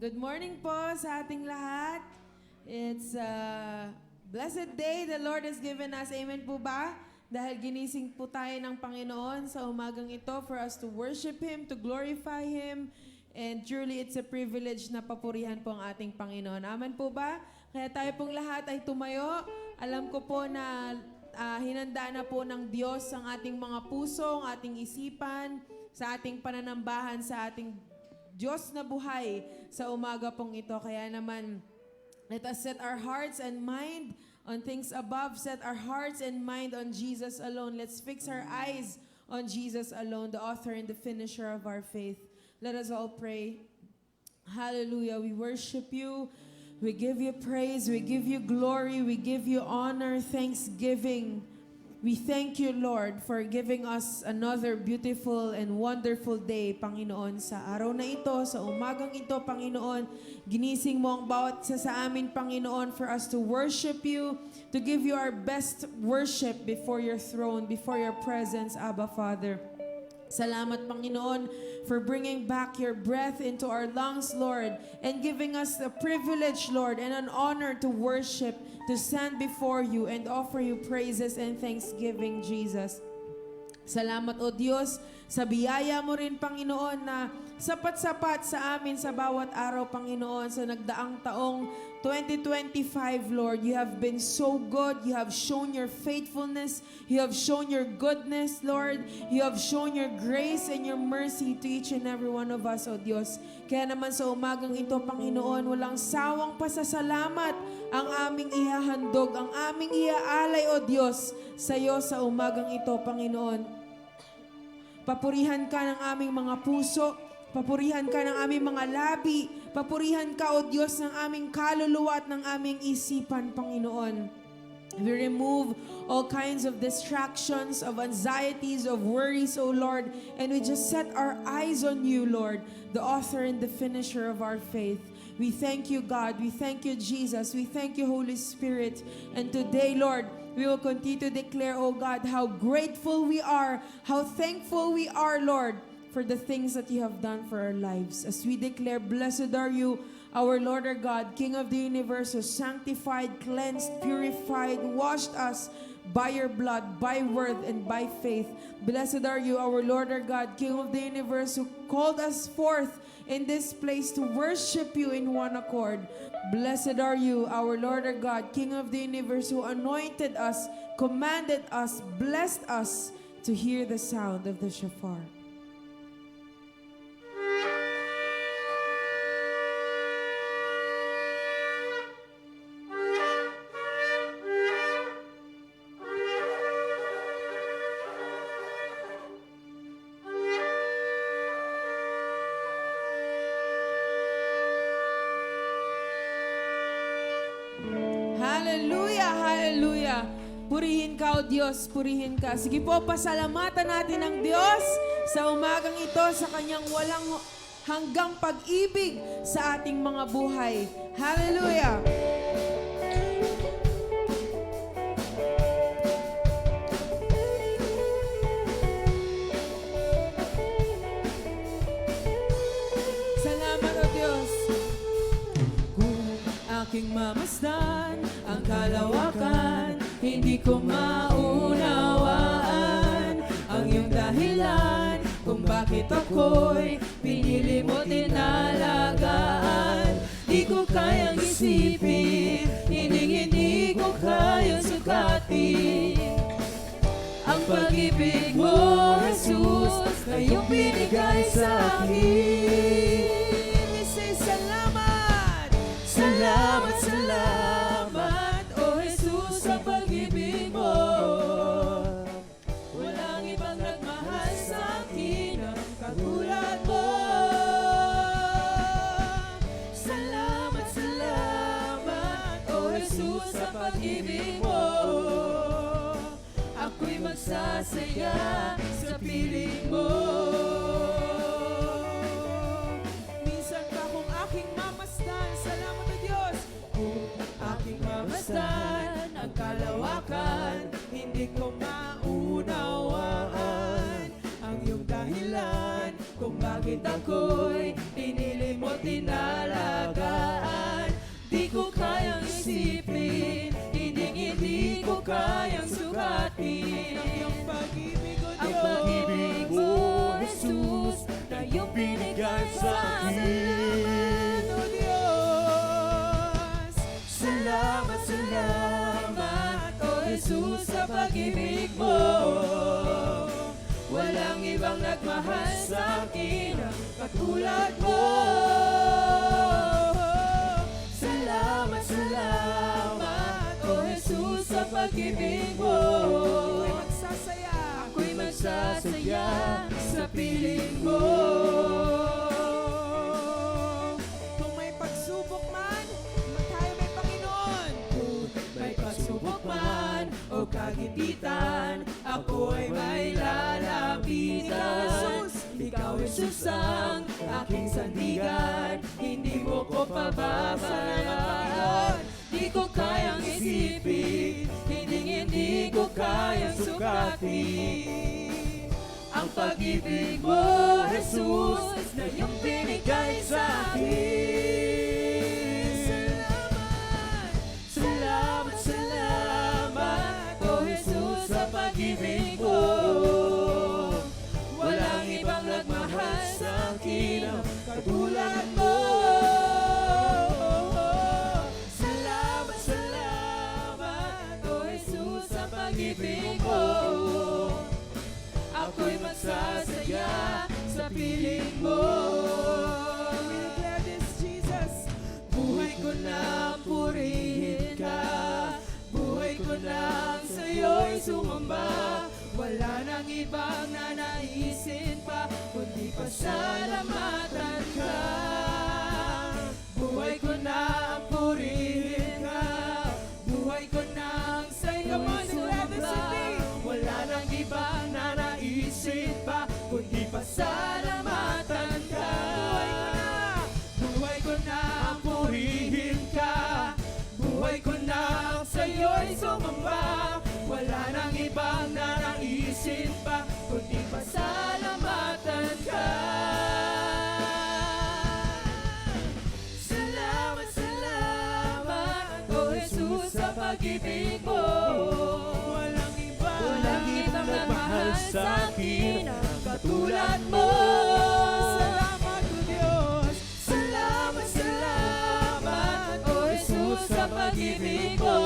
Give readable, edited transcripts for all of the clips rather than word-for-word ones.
Good morning po sa ating lahat. It's a blessed day the Lord has given us. Amen po ba? Dahil ginising po tayo ng Panginoon sa umagang ito for us to worship Him, to glorify Him. And truly, it's a privilege na papurihan po ang ating Panginoon. Amen po ba? Kaya tayo pong lahat ay tumayo. Alam ko po na hinanda na po ng Diyos ang ating mga puso, ang ating isipan, sa ating pananambahan, sa ating Diyos na buhay sa umaga pong ito. Kaya naman, let us set our hearts and mind on things above. Set our hearts and mind on Jesus alone. Let's fix our eyes on Jesus alone, the author and the finisher of our faith. Let us all pray. Hallelujah. We worship you. We give you praise. We give you glory. We give you honor, thanksgiving. We thank you, Lord, for giving us another beautiful and wonderful day, Panginoon. Sa araw na ito, sa umagang ito, Panginoon, ginising mo ang bawat isa sa amin, Panginoon, for us to worship you, to give you our best worship before your throne, before your presence, Abba, Father. Salamat, Panginoon, for bringing back your breath into our lungs, Lord, and giving us the privilege, Lord, and an honor to worship, to stand before you and offer you praises and thanksgiving, Jesus. Salamat, O Diyos, sa biyaya mo rin, Panginoon, na sapat-sapat sa amin sa bawat araw, Panginoon, sa nagdaang taong 2025, Lord. You have been so good. You have shown your faithfulness. You have shown your goodness, Lord. You have shown your grace and your mercy to each and every one of us, O Diyos. Kaya naman sa umagang ito, Panginoon, walang sawang pasasalamat ang aming ihahandog, ang aming iaalay, O Diyos, sa iyo sa umagang ito, Panginoon. Papurihan ka ng aming mga puso, papurihan ka ng aming mga labi, papurihan ka, O Diyos, ng aming kaluluwa at ng aming isipan, Panginoon. We remove all kinds of distractions, of anxieties, of worries, O Lord, and we just set our eyes on you, Lord, the author and the finisher of our faith. We thank you, God. We thank you, Jesus. We thank you, Holy Spirit. And today, Lord, we will continue to declare, oh God, how grateful we are, how thankful we are, Lord, for the things that you have done for our lives. As we declare, blessed are you, our Lord, our God, King of the universe, who sanctified, cleansed, purified, washed us by your blood, by word, and by faith. Blessed are you, our Lord, our God, King of the universe, who called us forth in this place to worship you in one accord. Blessed are you, our Lord, our God, King of the universe, who anointed us, commanded us, blessed us to hear the sound of the shofar. Hallelujah, hallelujah. Purihin ka, O Diyos, purihin ka. Sige po, pasalamatan natin ang Diyos sa umagang ito sa kanyang walang hanggang pag-ibig sa ating mga buhay. Hallelujah. Salamat, O Diyos. Kung aking mamasdan ang kalawakan, hindi ko maunawaan ang iyong dahilan kung bakit ako'y pinili mo tinalagaan. Di ko kayang isipin, hindi ko kayang sukatin ang pag-ibig mo, Jesus, na iyong binigay sa akin. We say salamat, salamat, salamat, O Jesus, sa pag-ibig mo. Walang ibang nagmahal sa akin ang katulad mo. Salamat, salamat, O Jesus, sa pag-ibig mo. Ako'y magsasaya sa piling mo. Minsan pa kung aking mamasdan, salamat, O Diyos. Kung aking mamasdan ang kalawakan, hindi ko maunawaan ang iyong dahilan kung bakit ako'y pinili mo tinala. kayang sukatin Ang pag-ibig ko, ang Diyos. pag-ibig mo, Jesus, na iyong binigay sa akin. O Diyos. Salamat, salamat, O Jesus, sa pag-ibig mo. Walang ibang nagmahal sa akin ang katulad mo. Salamat, salamat, O Jesus, sa pag-ibig mo. Ako'y magsasaya. Ako'y magsasaya sa piling mo. Kung may pagsubok man, tayo may Panginoon. Kung may pagsubok man o kagipitan, ako ay may lalapitan. Ikaw, Jesus, ang aking sandigan, hindi mo ko pababayaan. Di ko kayang isipin, hindi ko kayang sukatin ang pag-ibig mo, Jesus, na iyong binigay sa akin. Salamat, salamat, O Jesus, sa pag-ibig mo. Walang ibang nagmahal sa akin ang katulad mo. Salamat, salamat, O Jesus, sa pag-ibig mo. Ako'y magsasaya sa piling mo. We declare this, Jesus. Buhay ko na purihin ka, buhay ko na sa'yo'y sumamba. Wala nang ibang nanaisin pa, kundi pasalamatan ka. Buhay ko na purihin ka, buhay ko na sa'yo'y sumamba. Wala nang ibang nanaisin pa, kundi pasalamatan ka. Buhay ko na purihin ka, buhay ko na sa'yo'y sumamba. Wala nang ibang nanaisin pa, kundi pasalamatan ka. Salamat, salamat, O Jesus, sa pag-ibig mo. Walang iba. Walang ibang nagmahal sa akin ang katulad mo. Salamat, O Diyos. Salamat, salamat, O Jesus, sa pag-ibig mo.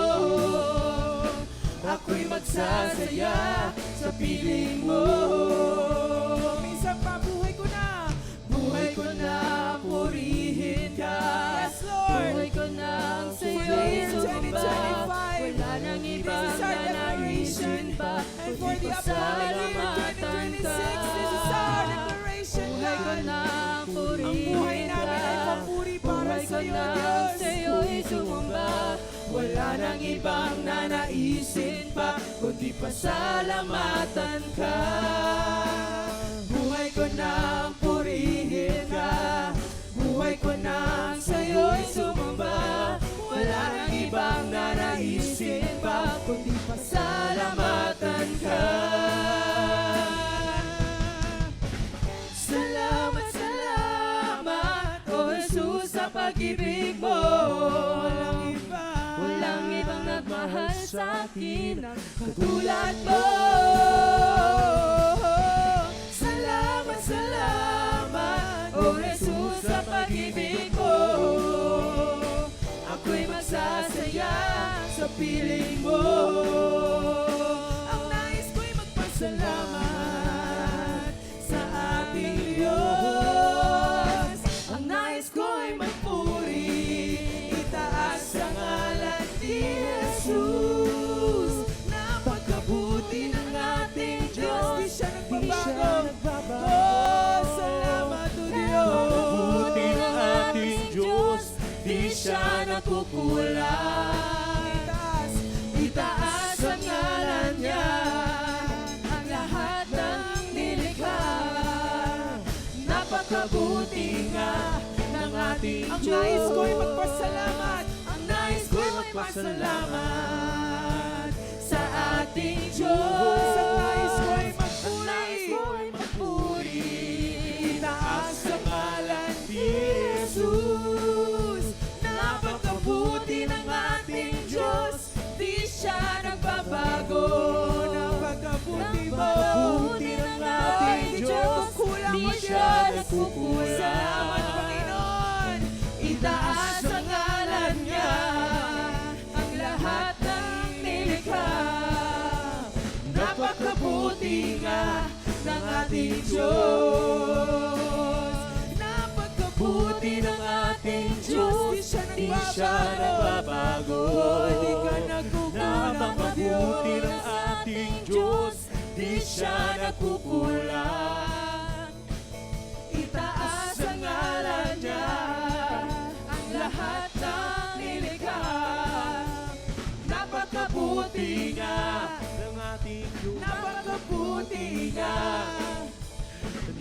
Ako'y magsasaya sa piling mo. Minsan pa, buhay ko na. Buhay ko na purihin ka. Yes, Lord. Buhay ko na sa'yo'y sumamba. Wala nang ibang nanaisin pa, And for kundi the upcoming year, pasalamatan 2026, ka. this is our declaration, Buhay ko God. na Ang buhay purihin namin ay ka. papuri para Buhay ko sa iyo, na Diyos. sa'yo'y sumamba. Wala nang ibang nanaisin pa, kundi pasalamatan ka. Buhay ko na purihin ka, buhay ko na sa'yo'y sumamba. Wala nang ibang nanaisin pa, kundi pasalamatan ka. Salamat, salamat, O Jesus, sa pag-ibig mo. Walang iba. Walang ibang nagmahal sa akin ang katulad mo. Salamat, salamat, O Jesus, sa pag-ibig mo. Ako'y magsasaya sa piling mo. Ang nais ko'y magpasalamat sa ating Diyos. Ang nais ko'y magpuri, itaas ang ngalan ni Jesus. Napagkabuti ng ating Diyos, Di siya di siya nagbabago. nagbabago. Oh, salamat, O Diyos. Napagkabuti ng ating Diyos, di siya nakukulang. Itaas. Itaas ang ngalan niya, ang lahat ng nilikha. Napakabuti nga ng ating Ang Diyos. nais ko'y magpasalamat. Ang nais ko'y magpasalamat sa ating Diyos. Ang nais ko'y Ang nais ko'y magpuri, itaas ang ngalan ni Jesus. Napakabuti ng ating Diyos, di siya nagbabago. nagpupulang. Salamat, Panginoon. Itaas ang ngalan niya, ang lahat ng nilikha. Napakabuti nga ng ating Diyos. Napakabuti ng ating Diyos. Di siya nagbabago. Di ka nagkukulang, Napakabuti Diyos. ng ating Diyos. Di siya nagkukulang. Itaas ang ngalan niya, ang lahat ng nilikha. Napakabuti nga ng ating Diyos. Napakabuti nga.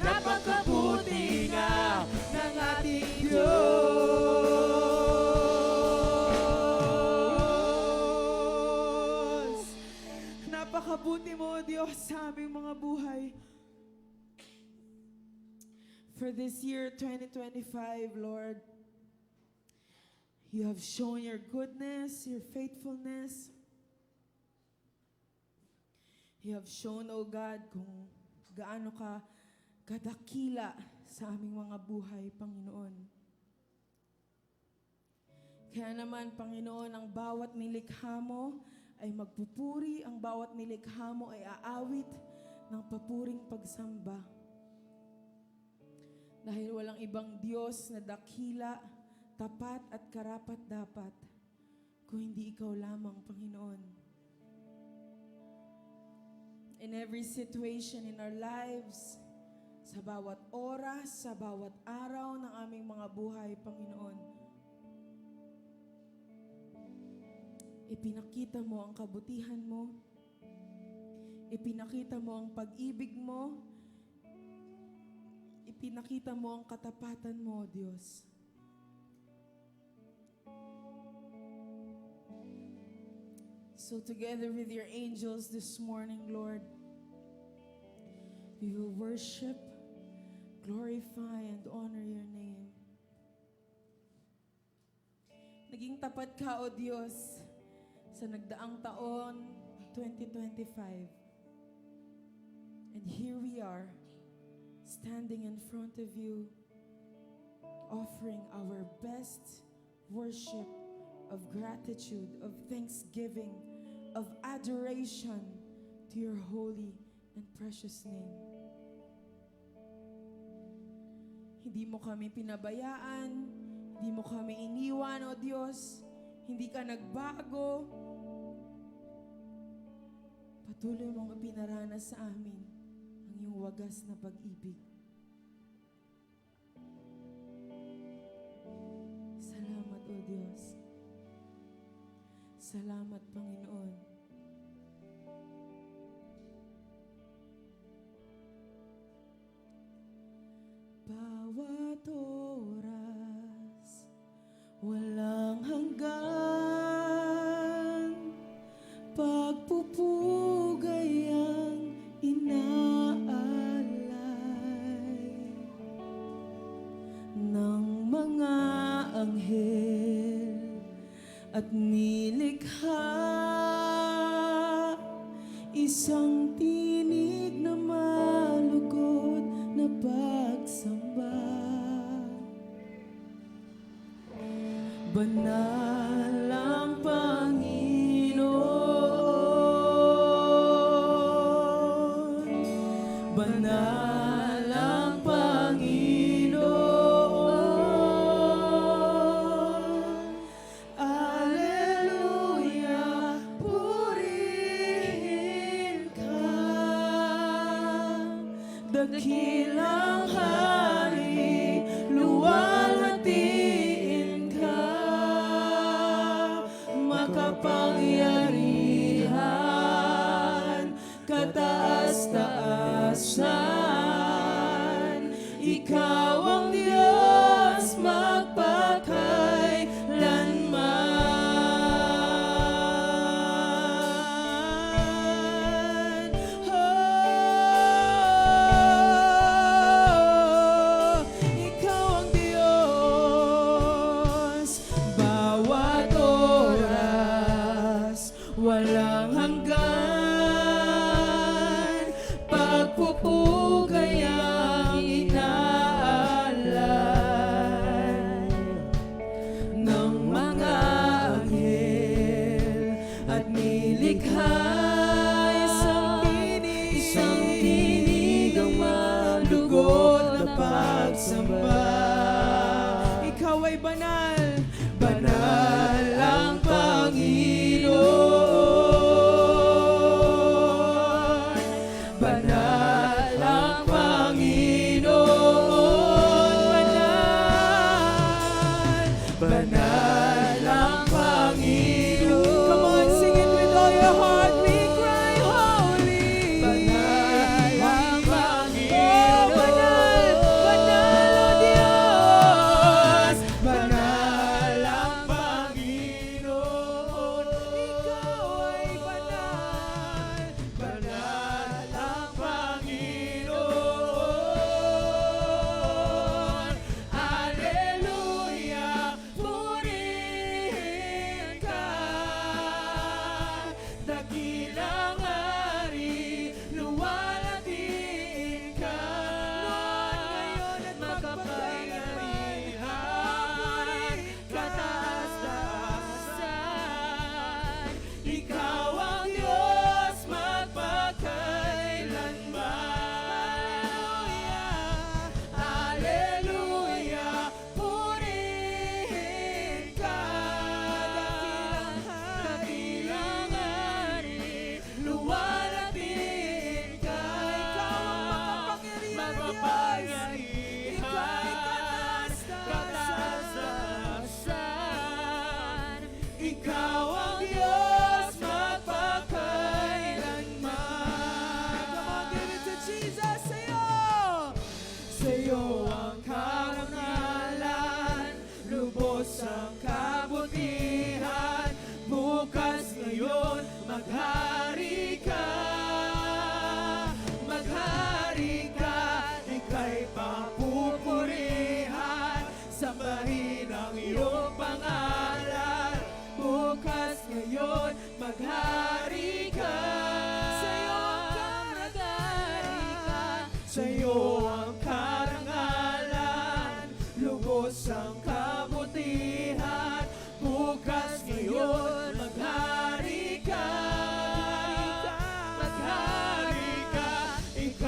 Napakabuti nga ng ating Diyos. Napakabuti mo, Diyos, sa aming mga buhay. For this year, 2025, Lord, you have shown your goodness, your faithfulness. You have shown, O God, kung gaano ka kadakila sa aming mga buhay, Panginoon. Kaya naman, Panginoon, ang bawat nilikha mo ay magpupuri, ang bawat nilikha mo ay aawit ng papuring pagsamba. Dahil walang ibang Diyos na dakila, tapat at karapat-dapat, kung hindi ikaw lamang, Panginoon. In every situation in our lives, sa bawat oras, sa bawat araw ng aming mga buhay, Panginoon, ipinakita mo ang kabutihan mo, ipinakita mo ang pag-ibig mo, ipinakita mo ang katapatan mo, Diyos. So together with your angels this morning, Lord, we will worship, glorify, and honor your name. Naging tapat ka, O Diyos, sa nagdaang taon, 2025. And here we are, standing in front of you, offering our best worship of gratitude, of thanksgiving, of adoration to your holy and precious name. Hindi mo kami pinabayaan, hindi mo kami iniwan, O Diyos, hindi ka nagbago. Patuloy mong ipinaranas sa amin ang iyong wagas na pag-ibig. Salamat, O Diyos. Salamat, Panginoon. Bawat oras, walang hanggan, pagpupugay ang inaalay ng mga anghel at nilikha, isang tinig na malugod na pagsamba. Banal ang Panginoon, banal ang Panginoon. Alleluia, purihin ka, dakilang hari, luwalhatiin ka, makapangyarihan, kataas-taasan, ikaw ang Diyos magpakailanman. Ikaw ang Diyos, bawat oras, walang hanggan, pagpupugay ang inaalay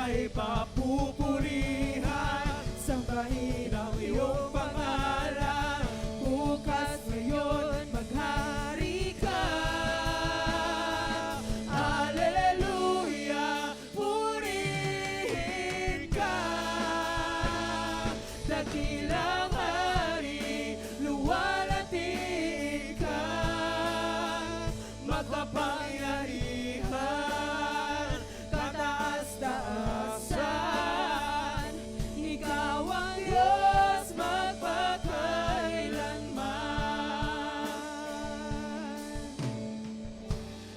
ika'y papupurihan. Sambahin ang iyong pangalan, bukas ngayon maghari ka. Hallelujah, purihin ka. Dakilang hari, luwalhatiin ka. Makapangyarihan, kataas-taasan, ikaw ang Diyos magpakailanman.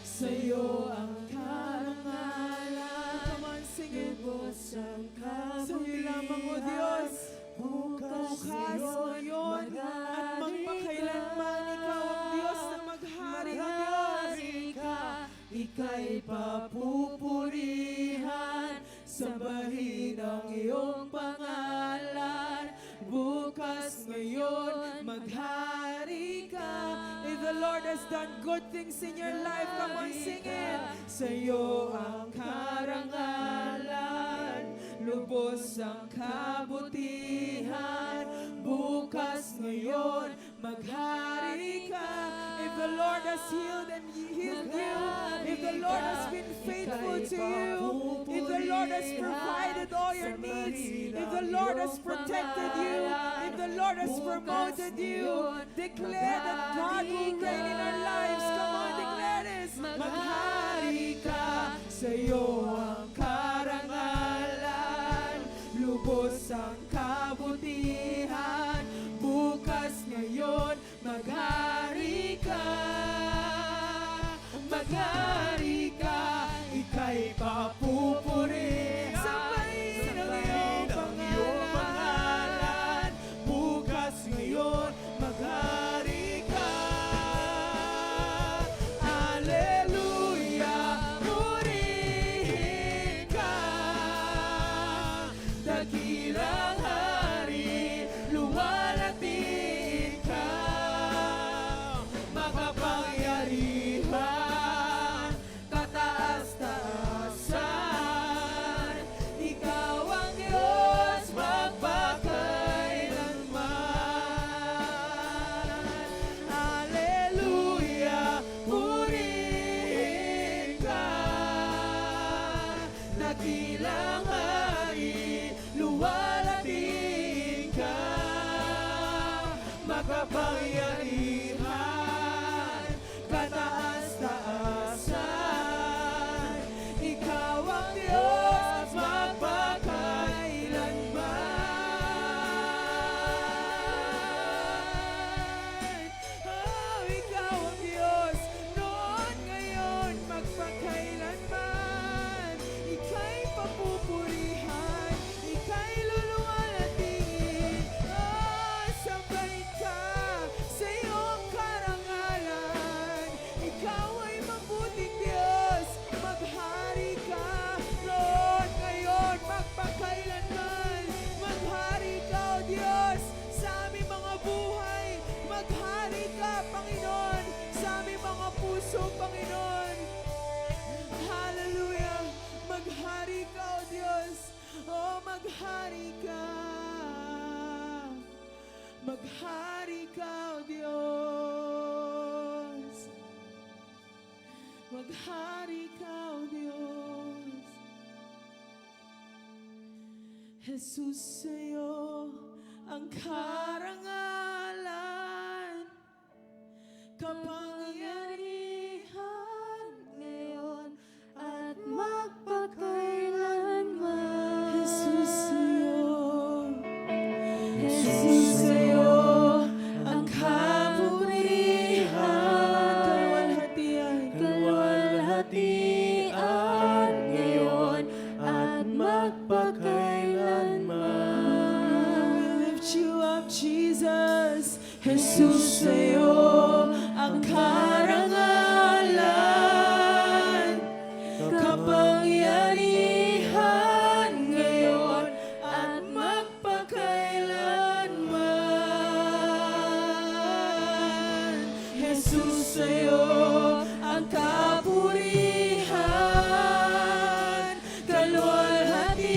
Sa'yo ang karangalan, Come on, sing it. lubos ang Sa'yo lamang, O Diyos. Bukas, ngayon, at magpakailanman, ikaw ang Diyos na maghari, O Diyos. Ika'y papupurihan, sambahin ang iyong pangalan. Bukas ngayon, maghari ka. If the Lord has done good things in your life, come on, sing it. Sa'yo ang karangalan, lubos ang kabutihan. Bukas ngayon, maghari ka. If the Lord has healed and healed you, if the Lord has been faithful to you, if the Lord has provided all your needs, if the Lord has protected you, if the Lord has promoted you, declare that God will reign in our lives. Come on, declare this. Maghari ka, sa'yo ang karangalan, lubos ang kabutihan. Bukas ngayon, maghari ka. Maghari ka, ika'y papupurihan. Sambahin ang iyong pangalan. Bukas ngayon, maghari ka. Hallelujah, purihin ka. Dakilang hari, luwalhatiin ka. Makapangyarihan, kataas-taasan, ikaw ang Diyos magpakailanman. Hallelujah, purihin ka. Dakilang hari, luwalhatiin ka. Makapangyarihan, kataas-taasan, ikaw ang Diyos magpakailanman. Oh, ikaw ang Diyos, noon, ngayon, magpakailanman. Ika'y papupurihan, ika'y luluwalhatiin. Oh, sambahin ka sa iyong karangalan. Ikaw ay mabuting Diyos, maghari ka. Noon, ngayon, magpakailanman. Maghari ka, O Diyos, sa aming mga buhay. Maghari ka, Panginoon, sa aming mga puso, Panginoon. Hallelujah! Maghari ka, O Diyos. Oh, maghari ka. Maghari ka, O Diyos. Maghari ka, O Diyos. Jesus, sa'yo ang karangalan, kapangyarihan Ngayon at magpakailanman. Jesus, sa'yo ang kaburihan, Kalwalhatian ngayon at magpakailanman. We lift you up, Jesus. Jesus, sa'yo ang karangalan, kapangyarihan ngayon at magpakailanman. Jesus, sa'yo ang kapurihan, kalwalhatian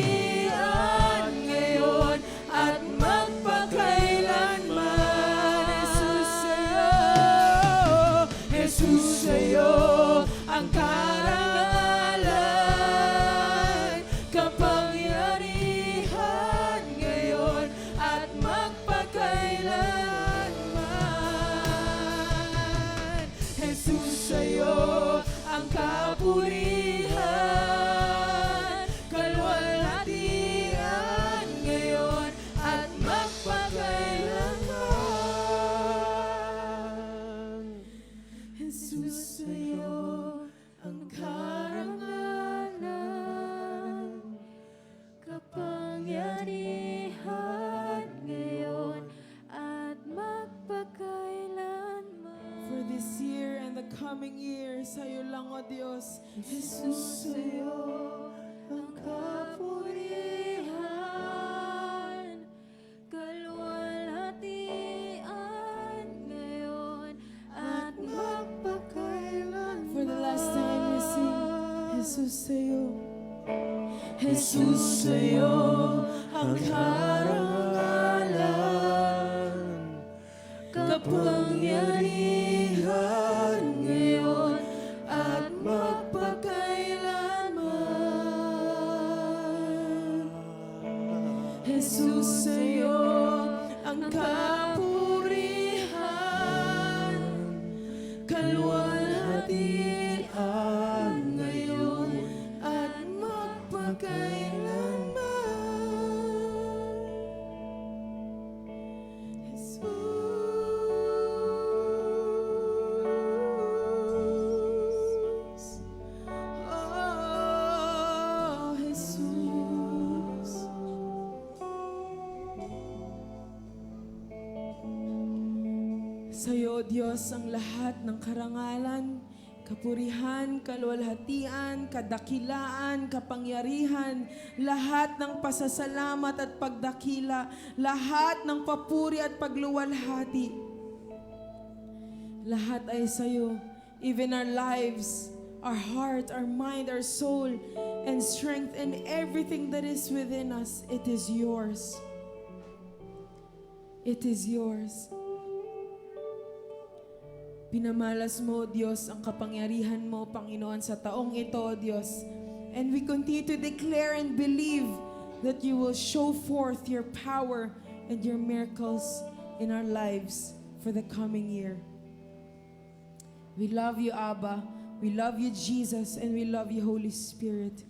sa'yo lang, O Diyos. Jesus, sa'yo ang kapurihan, kaluwalhatian ngayon at magpakailanman. For the last time we sing, Jesus, sa'yo. Jesus, sa'yo ang karangalan, kapangyarihan ngayon at magpakailanman. Jesus, sa'yo ang kapurihan, kaluwalhatian ngayon at magpakailanman. Jesus. Oh, Jesus. Sa'yo, O Diyos, ang lahat ng karangalan, kapurihan, kaluwalhatian, kadakilaan, kapangyarihan, lahat ng pasasalamat at pagdakila, lahat ng papuri at pagluwalhati. Lahat ay sa'yo. Even our lives, our heart, our mind, our soul, and strength, and everything that is within us, it is yours. It is yours. Pinamalas mo, Diyos, ang kapangyarihan mo, Panginoon, sa taong ito, Diyos. And we continue to declare and believe that you will show forth your power and your miracles in our lives for the coming year. We love you, Abba. We love you, Jesus, and we love you, Holy Spirit.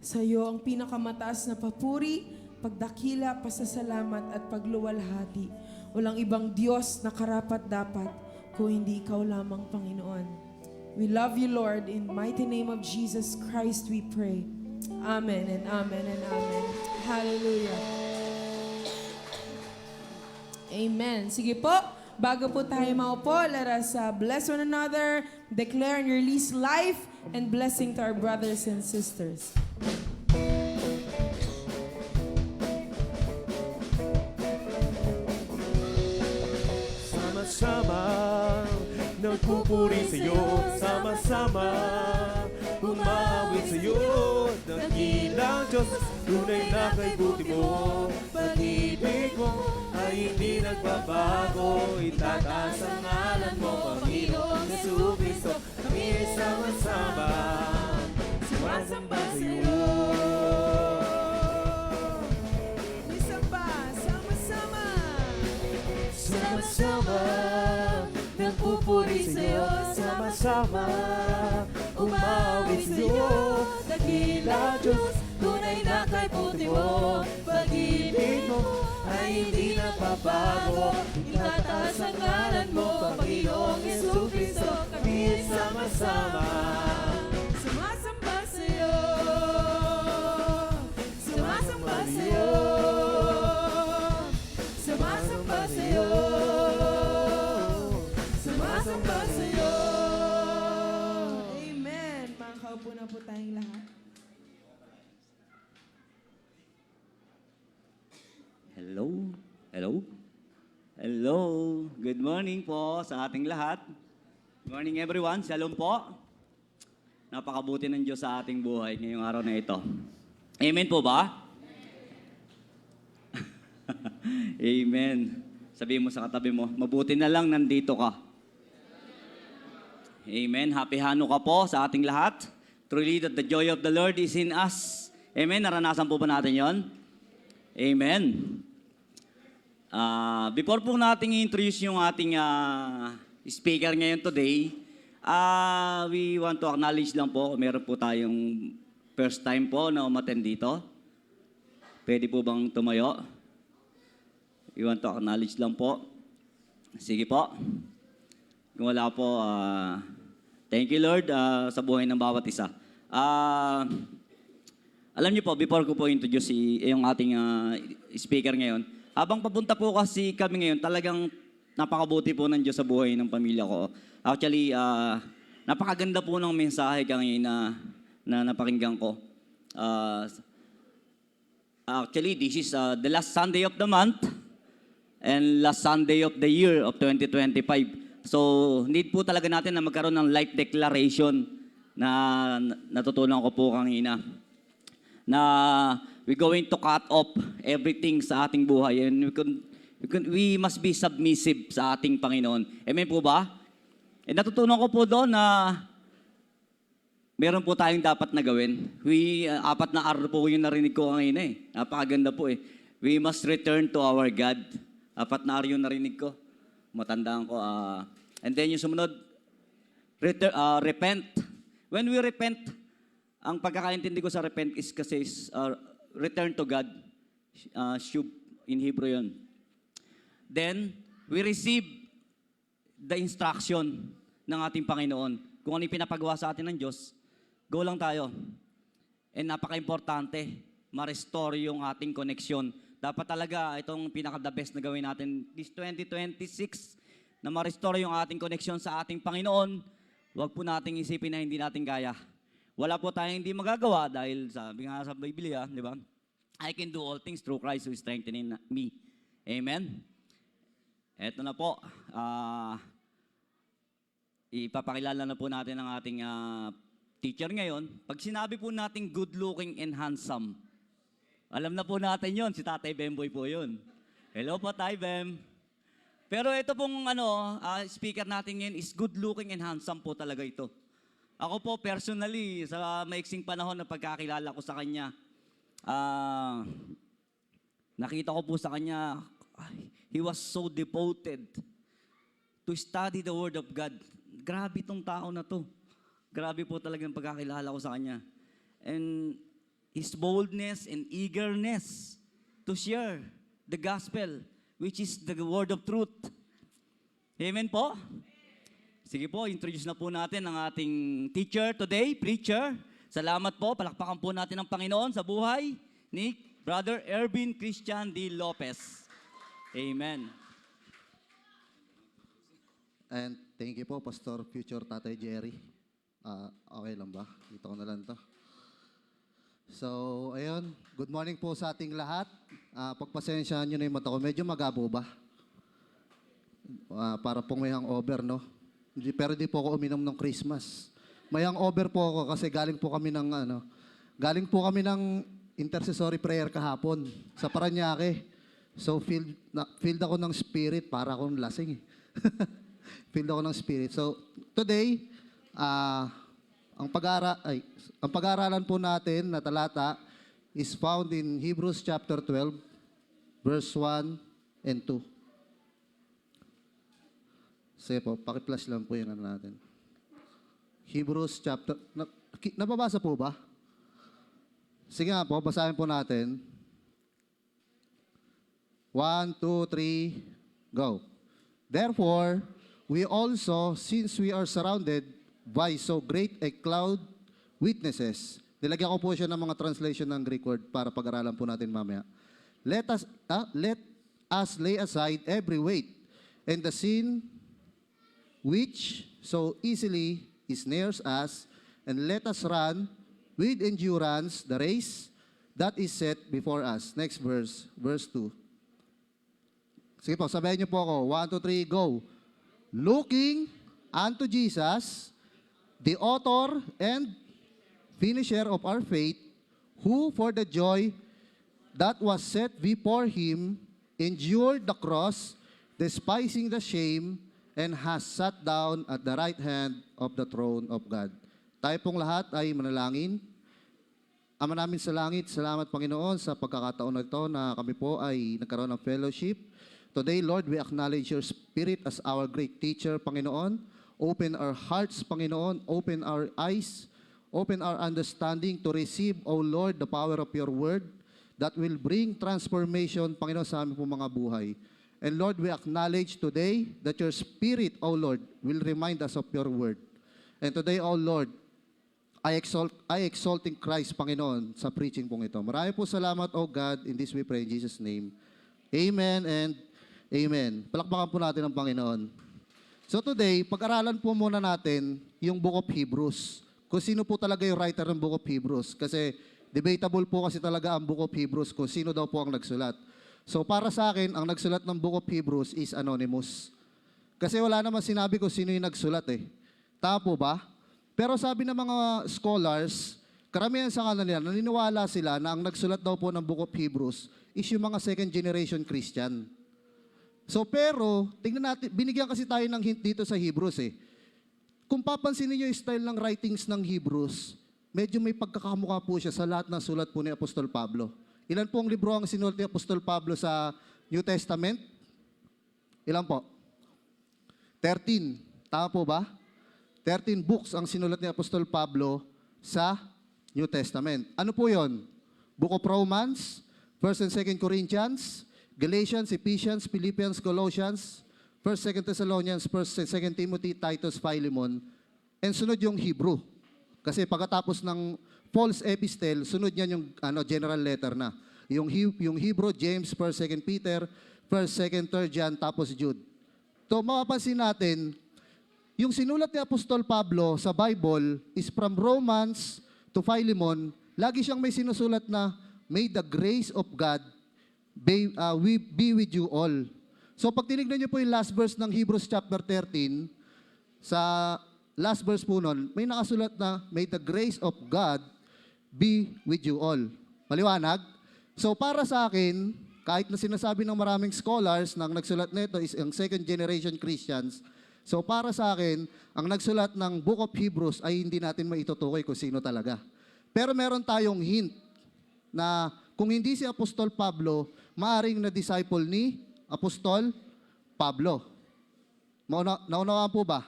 Sa iyo ang pinakamataas na papuri, pagdakila, pasasalamat at pagluwalhati. Walang ibang Diyos na karapat-dapat kung hindi ikaw lamang, Panginoon. We love you, Lord. In mighty name of Jesus Christ we pray. Amen and amen and amen. Hallelujah. Amen. Sige po, bago po tayo maupo, let us bless one another, declare and release life and blessing to our brothers and sisters. Sama-sama nagpupuri sa'yo, sama-sama umawit sa'yo. Dakilang Diyos, tunay na kay buti mo. Pag-ibig mo ay hindi nagbabago. Itataas ang ngalan mo, Panginoong Jesucristo. Kami ay sama-sama sumasamba sa'yo. Isamba, sama-sama. Sama-sama nagpupuri sa'yo, sama-sama umawit sa'yo. Dakila Diyos, tunay na kay buti mo. Pag-ibig mo ay hindi nagbabago. Itataas ang ngalan mo, Panginoong Jesucristo. Kami ay sama-sama Sumasamba sa'yo. Sumasamba sa'yo. Sumasamba sa'yo. Sumasamba sa'yo. Amen. Makakaupo na po tayong lahat. Hello? Hello? Hello! Good morning po sa ating lahat. Good morning everyone. Shalom po. Napakabuti ng Diyos sa ating buhay ngayong araw na ito. Amen po ba? Amen. Sabihin mo sa katabi mo, mabuti na lang nandito ka. Amen. Happy Hanukkah po sa ating lahat. Truly that the joy of the Lord is in us. Amen. Naranasan po ba natin yon? Amen. Before po natin i-introduce yung ating speaker ngayon today, we want to acknowledge lang po, meron po tayong first time po na umattend dito. Pwede po bang tumayo? We want to acknowledge lang po. Sige po. Kung wala po, thank you Lord sa buhay ng bawat isa. Alam niyo po, before ko po introduce yung ating speaker ngayon, habang papunta po kasi kami ngayon, talagang napakabuti po ng Diyos sa buhay ng pamilya ko. Actually, napakaganda po ng mensahe kanina na napakinggan ko. Actually, this is the last Sunday of the month and last Sunday of the year of 2025. So, need po talaga natin na magkaroon ng life declaration na natutunan ko po kanina. Na we're going to cut off everything sa ating buhay and we must be submissive sa ating Panginoon. Amen po ba? Eh, natutunan ko po doon na meron po tayong dapat na gawin. Apat na araw po yung narinig ko kanina eh. Napakaganda po eh. We must return to our God. Apat na araw yung narinig ko. Matandaan ko. And then yung sumunod, repent. When we repent, ang pagkakaintindi ko sa repent is kasi return to God. Shub in Hebrew yun. Then, we receive the instruction ng ating Panginoon. Kung ano yung pinapagawa sa atin ng Diyos, go lang tayo. And napaka-importante, ma-restore yung ating connection. Dapat talaga, itong pinaka-the best na gawin natin this 2026, na ma-restore yung ating connection sa ating Panginoon. Huwag po nating isipin na hindi natin kaya. Wala po tayong hindi magagawa dahil sabi nga sa Biblia, di ba? I can do all things through Christ who is strengthening me. Amen? Eto na po. Ipapakilala na po natin ang ating teacher ngayon. Pag sinabi po natin good looking and handsome, alam na po natin yon, si Tatay Bemboy po yun. Hello po, Tay Bem. Pero ito pong speaker natin ngayon is good looking and handsome po talaga ito. Ako po personally, sa maiksing panahon na pagkakilala ko sa kanya, nakita ko po sa kanya, he was so devoted to study the Word of God. Grabe itong tao na to. Grabe po talagang pagkakilala ko sa kanya. And his boldness and eagerness to share the gospel, which is the word of truth. Amen po? Sige po, introduce na po natin ang ating teacher today, preacher. Salamat po, palakpakan po natin ang Panginoon sa buhay ni Brother Ervin Christian D. Lopez. Amen. And thank you po, Pastor Future Tatay Jerry. Okay lang ba? Dito ko na lang to. So, ayun. Good morning po sa ating lahat. Pagpasensyahan nyo na yung mata ko. Medyo magabo ba? Para pong may hangover, no? Pero di po ako uminom ng Christmas. May hangover po ako kasi galing po kami ng intercessory prayer kahapon sa Paranaque. So, filled ako ng spirit para akong lasing eh. Filled ako ng spirit. So, today, ang pag-aaralan po natin na talata is found in Hebrews chapter 12, verse 1 and 2. Sige po, paki-flash lang po yung natin. Hebrews chapter, nababasa po ba? Sige nga po, basahin po natin. 1, 2, 3, go. Therefore, we also, since we are surrounded by so great a cloud witnesses. Nilagyan ko po siya ng mga translation ng Greek word para pag-aralan po natin mamaya. Let us lay aside every weight and the sin which so easily snares us, and let us run with endurance the race that is set before us. Next verse, verse 2. Sige po, sabayan niyo po ako. 1, 2, 3, go. Looking unto Jesus, the author and finisher of our faith, who for the joy that was set before him endured the cross, despising the shame, and has sat down at the right hand of the throne of God. Tayo pong lahat ay manalangin. Ama namin sa langit, salamat Panginoon sa pagkakataon na ito na kami po ay nagkaroon ng fellowship. Today, Lord, we acknowledge your Spirit as our great teacher, Panginoon. Open our hearts, Panginoon. Open our eyes. Open our understanding to receive, O Lord, the power of your word that will bring transformation, Panginoon, sa aming po mga buhay. And Lord, we acknowledge today that your Spirit, O Lord, will remind us of your word. And today, O Lord, I exalt in Christ, Panginoon, sa preaching pong ito. Marami po salamat, O God. In this we pray in Jesus' name. Amen and Amen. Palakpakan po natin ang Panginoon. So today, pag-aralan po muna natin yung Book of Hebrews. Kung sino po talaga yung writer ng Book of Hebrews. Kasi debatable po kasi talaga ang Book of Hebrews kung sino daw po ang nagsulat. So para sa akin, ang nagsulat ng Book of Hebrews is anonymous. Kasi wala naman sinabi kung sino yung nagsulat eh. Tama po ba? Pero sabi ng mga scholars, karamihan sa kanila, naniniwala sila na ang nagsulat daw po ng Book of Hebrews is yung mga second generation Christian. So pero, tingnan natin, binigyan kasi tayo ng hint dito sa Hebrews eh. Kung papansinin niyo yung style ng writings ng Hebrews, medyo may pagkakamukha po siya sa lahat ng sulat po ni Apostol Pablo. Ilan po ang libro ang sinulat ni Apostol Pablo sa New Testament? Ilan po? 13. Tama po ba? 13 books ang sinulat ni Apostol Pablo sa New Testament. Ano po yon? Book of Romans, 1st and 2nd Corinthians, Galatians, Ephesians, Philippians, Colossians, 1st, 2nd Thessalonians, 1st and 2nd Timothy, Titus, Philemon, and sunod yung Hebrew. Kasi pagkatapos ng false epistle, sunod niyan yung general letter na. Yung Hebrew, James, 1st, 2nd Peter, 1st, 2nd, 3rd John, tapos Jude. So mapapansin natin, yung sinulat ni Apostol Pablo sa Bible is from Romans to Philemon, lagi siyang may sinusulat na, may the grace of God we be with you all. So pag tinignan niyo po yung last verse ng Hebrews chapter 13, sa last verse po nun, may nakasulat na, may the grace of God be with you all. Maliwanag? So para sa akin, kahit na sinasabi ng maraming scholars na ang nagsulat nito is ang second generation Christians, so para sa akin, ang nagsulat ng Book of Hebrews ay hindi natin maitutukoy kung sino talaga. Pero meron tayong hint na kung hindi si Apostol Pablo, maaring na disciple ni Apostol Pablo. Naunawaan po ba?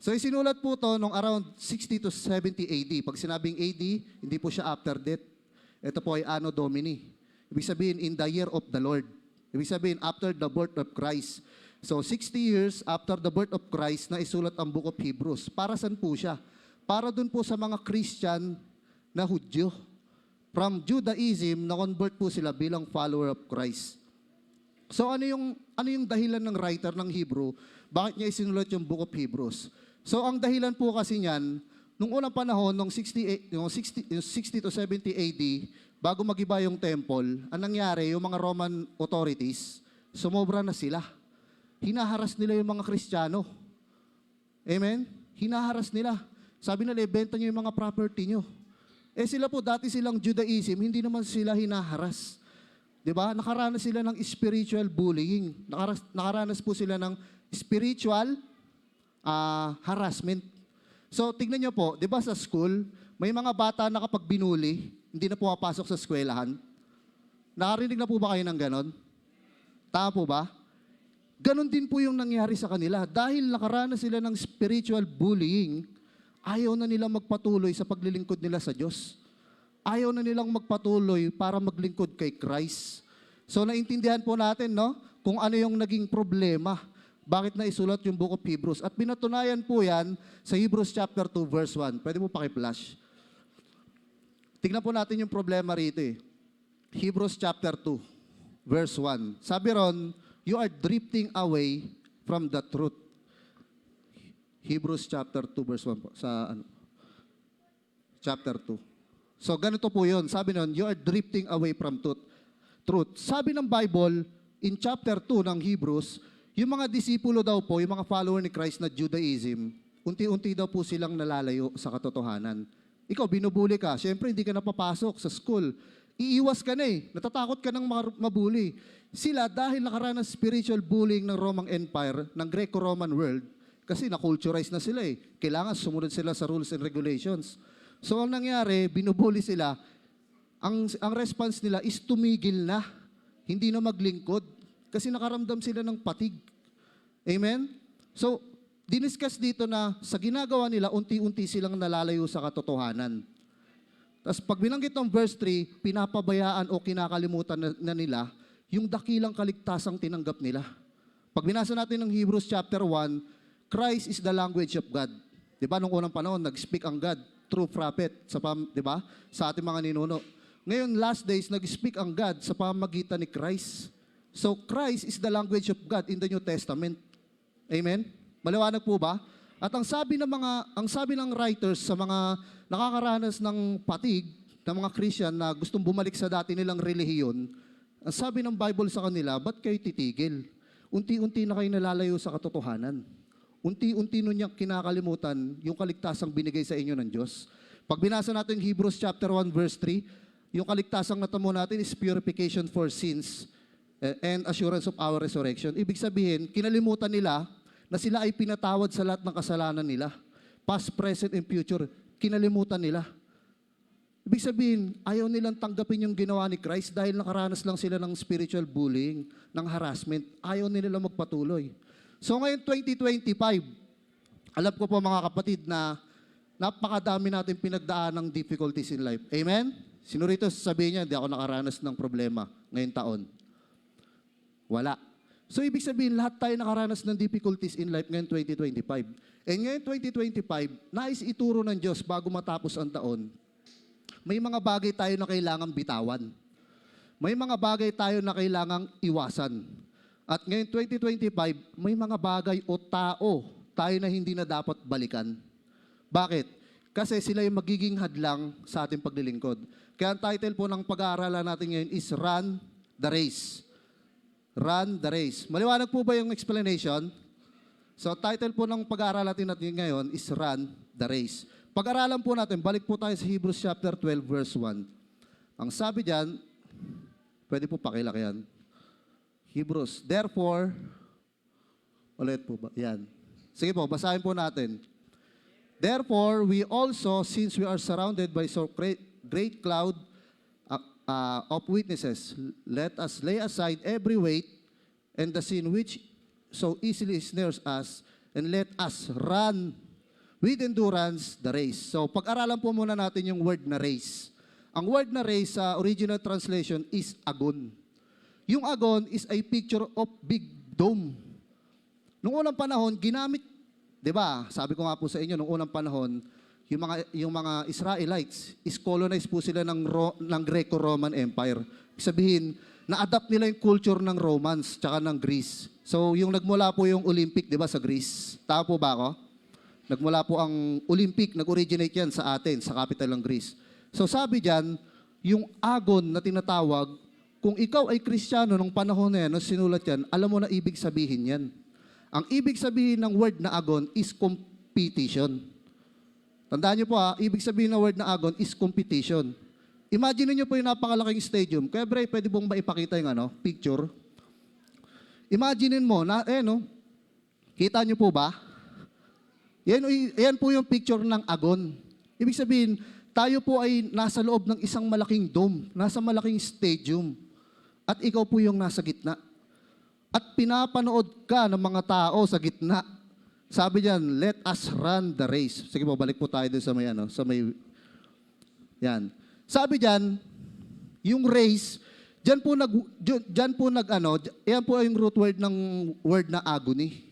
So isinulat po to nung around 60 to 70 AD. Pag sinabing AD, hindi po siya after death. Ito po ay Anno Domini. Ibig sabihin, in the year of the Lord. Ibig sabihin, after the birth of Christ. So 60 years after the birth of Christ na isulat ang Book of Hebrews. Para saan po siya? Para dun po sa mga Christian na Hudyo. From Judaism, na-convert po sila bilang follower of Christ. So ano yung dahilan ng writer ng Hebrew? Bakit niya isinulat yung Book of Hebrews? So ang dahilan po kasi niyan, nung unang panahon, nung 60 to 70 AD, bago magiba yung temple, ang nangyari, yung mga Roman authorities, sumobra na sila. Hinaharas nila yung mga Kristiyano. Amen? Hinaharas nila. Sabi nila, ibenta nyo yung mga property nyo. Sila po, dati silang Judaism, hindi naman sila hinaharas. Diba? Nakaranas sila ng spiritual bullying. Nakaranas po sila ng spiritual harassment. So, tignan nyo po, di ba sa school, may mga bata na kapag binuli, hindi na pumapasok sa eskwelahan. Nakarinig na po ba kayo ng ganon? Tama po ba? Ganon din po yung nangyari sa kanila. Dahil nakaranas sila ng spiritual bullying, ayaw na nilang magpatuloy sa paglilingkod nila sa Diyos. Ayaw na nilang magpatuloy para maglingkod kay Christ. So naintindihan po natin, no? Kung ano yung naging problema. Bakit na isulat yung Book of Hebrews. At pinatunayan po yan sa Hebrews chapter 2 verse 1. Pwede mo paki-flash. Tingnan po natin yung problema rito eh. Hebrews chapter 2 verse 1. Sabi ron, you are drifting away from the truth. Hebrews chapter 2 verse 1 po, chapter 2. So ganito po yun. Sabi nun, you are drifting away from truth. Sabi ng Bible, in chapter 2 ng Hebrews, yung mga disipulo daw po, yung mga follower ni Christ na Judaism, unti-unti daw po silang nalalayo sa katotohanan. Ikaw, binubuli ka. Siyempre, hindi ka napapasok sa school. Iiwas ka na eh. Natatakot ka ng mabuli. Sila, dahil nakaranas spiritual bullying ng Roman Empire, ng Greco-Roman world, kasi na-culturize na sila eh. Kailangan sumunod sila sa rules and regulations. So ang nangyari, binubuli sila. Ang response nila is tumigil na. Hindi na maglingkod. Kasi nakaramdam sila ng patig. Amen? So, diniscuss dito na sa ginagawa nila, unti-unti silang nalalayo sa katotohanan. Tapos pag binanggit ng verse 3, pinapabayaan o kinakalimutan na nila yung dakilang kaligtasang tinanggap nila. Pag binasa natin ng Hebrews chapter 1, Christ is the language of God. Di ba? Nung unang panahon, nag-speak ang God through prophet, di ba? Sa ating mga ninuno. Ngayon, last days, nag-speak ang God sa pamamagitan ni Christ. So, Christ is the language of God in the New Testament. Amen? Maliwanag po ba? At ang sabi ng writers sa mga nakakaranas ng patig, ng mga Christian na gustong bumalik sa dati nilang relihiyon, ang sabi ng Bible sa kanila, ba't kayo titigil? Unti-unti na kayo nalalayo sa katotohanan. Unti-unti nun niyang kinakalimutan yung kaligtasang binigay sa inyo ng Diyos. Pag binasa natin Hebrews chapter 1 verse 3, yung kaligtasang natamo natin is purification for sins and assurance of our resurrection. Ibig sabihin, kinalimutan nila na sila ay pinatawad sa lahat ng kasalanan nila. Past, present, and future, kinalimutan nila. Ibig sabihin, ayaw nilang tanggapin yung ginawa ni Christ dahil nakaranas lang sila ng spiritual bullying, ng harassment. Ayaw nila magpatuloy. So ngayon 2025, alam ko po mga kapatid na napakadami natin pinagdaan ng difficulties in life. Amen? Sino rito sasabihin niya, hindi ako nakaranas ng problema ngayong taon? Wala. So ibig sabihin, lahat tayo nakaranas ng difficulties in life ngayon 2025. And ngayon 2025, nais ituro ng Diyos bago matapos ang taon, may mga bagay tayo na kailangang bitawan. May mga bagay tayo na kailangang iwasan. At ngayon 2025, may mga bagay o tao tayo na hindi na dapat balikan. Bakit? Kasi sila yung magiging hadlang sa ating paglilingkod. Kaya ang title po ng pag-aaralan natin ngayon is Run the Race. Run the Race. Maliwanag po ba yung explanation? So title po ng pag-aaralan natin ngayon is Run the Race. Pag-aralan po natin, balik po tayo sa Hebrews chapter 12 verse 1. Ang sabi diyan, pwede po pakilaki yan. Hebrews, therefore, ulit po ba? Yan. Sige po, basahin po natin. Therefore, we also, since we are surrounded by so great cloud of witnesses, let us lay aside every weight and the sin which so easily snares us, and let us run with endurance the race. So, pag-aralan po muna natin yung word na race. Ang word na race sa original translation is agon. Yung agon is a picture of big dome. Noong unang panahon, ginamit, di ba? Sabi ko nga po sa inyo, noong unang panahon, yung mga Israelites is colonized po sila ng Greco-Roman Empire. Sabihin, na-adapt nila yung culture ng Romans tsaka ng Greece. So, yung nagmula po yung Olympic, di ba, sa Greece. Tama po ba ako? Nagmula po ang Olympic, nag-originate yan sa Athens, sa capital ng Greece. So sabi diyan, yung agon na tinatawag, kung ikaw ay Kristiyano nung panahon na yan, nung sinulat yan, alam mo na ibig sabihin yan. Ang ibig sabihin ng word na agon is competition. Tandaan niyo po ibig sabihin ng word na agon is competition. Imagine niyo po yung napakalaking stadium. Kaya Bray, pwede pong maipakita yung picture. Imaginin mo, kita niyo po ba? Yan po yung picture ng agon. Ibig sabihin, tayo po ay nasa loob ng isang malaking dome, nasa malaking stadium, at ikaw po yung nasa gitna. At pinapanood ka ng mga tao sa gitna. Sabi diyan, let us run the race. Sige po, balik po tayo dun yan. Sabi diyan, yung race, yan po yung root word ng word na agony.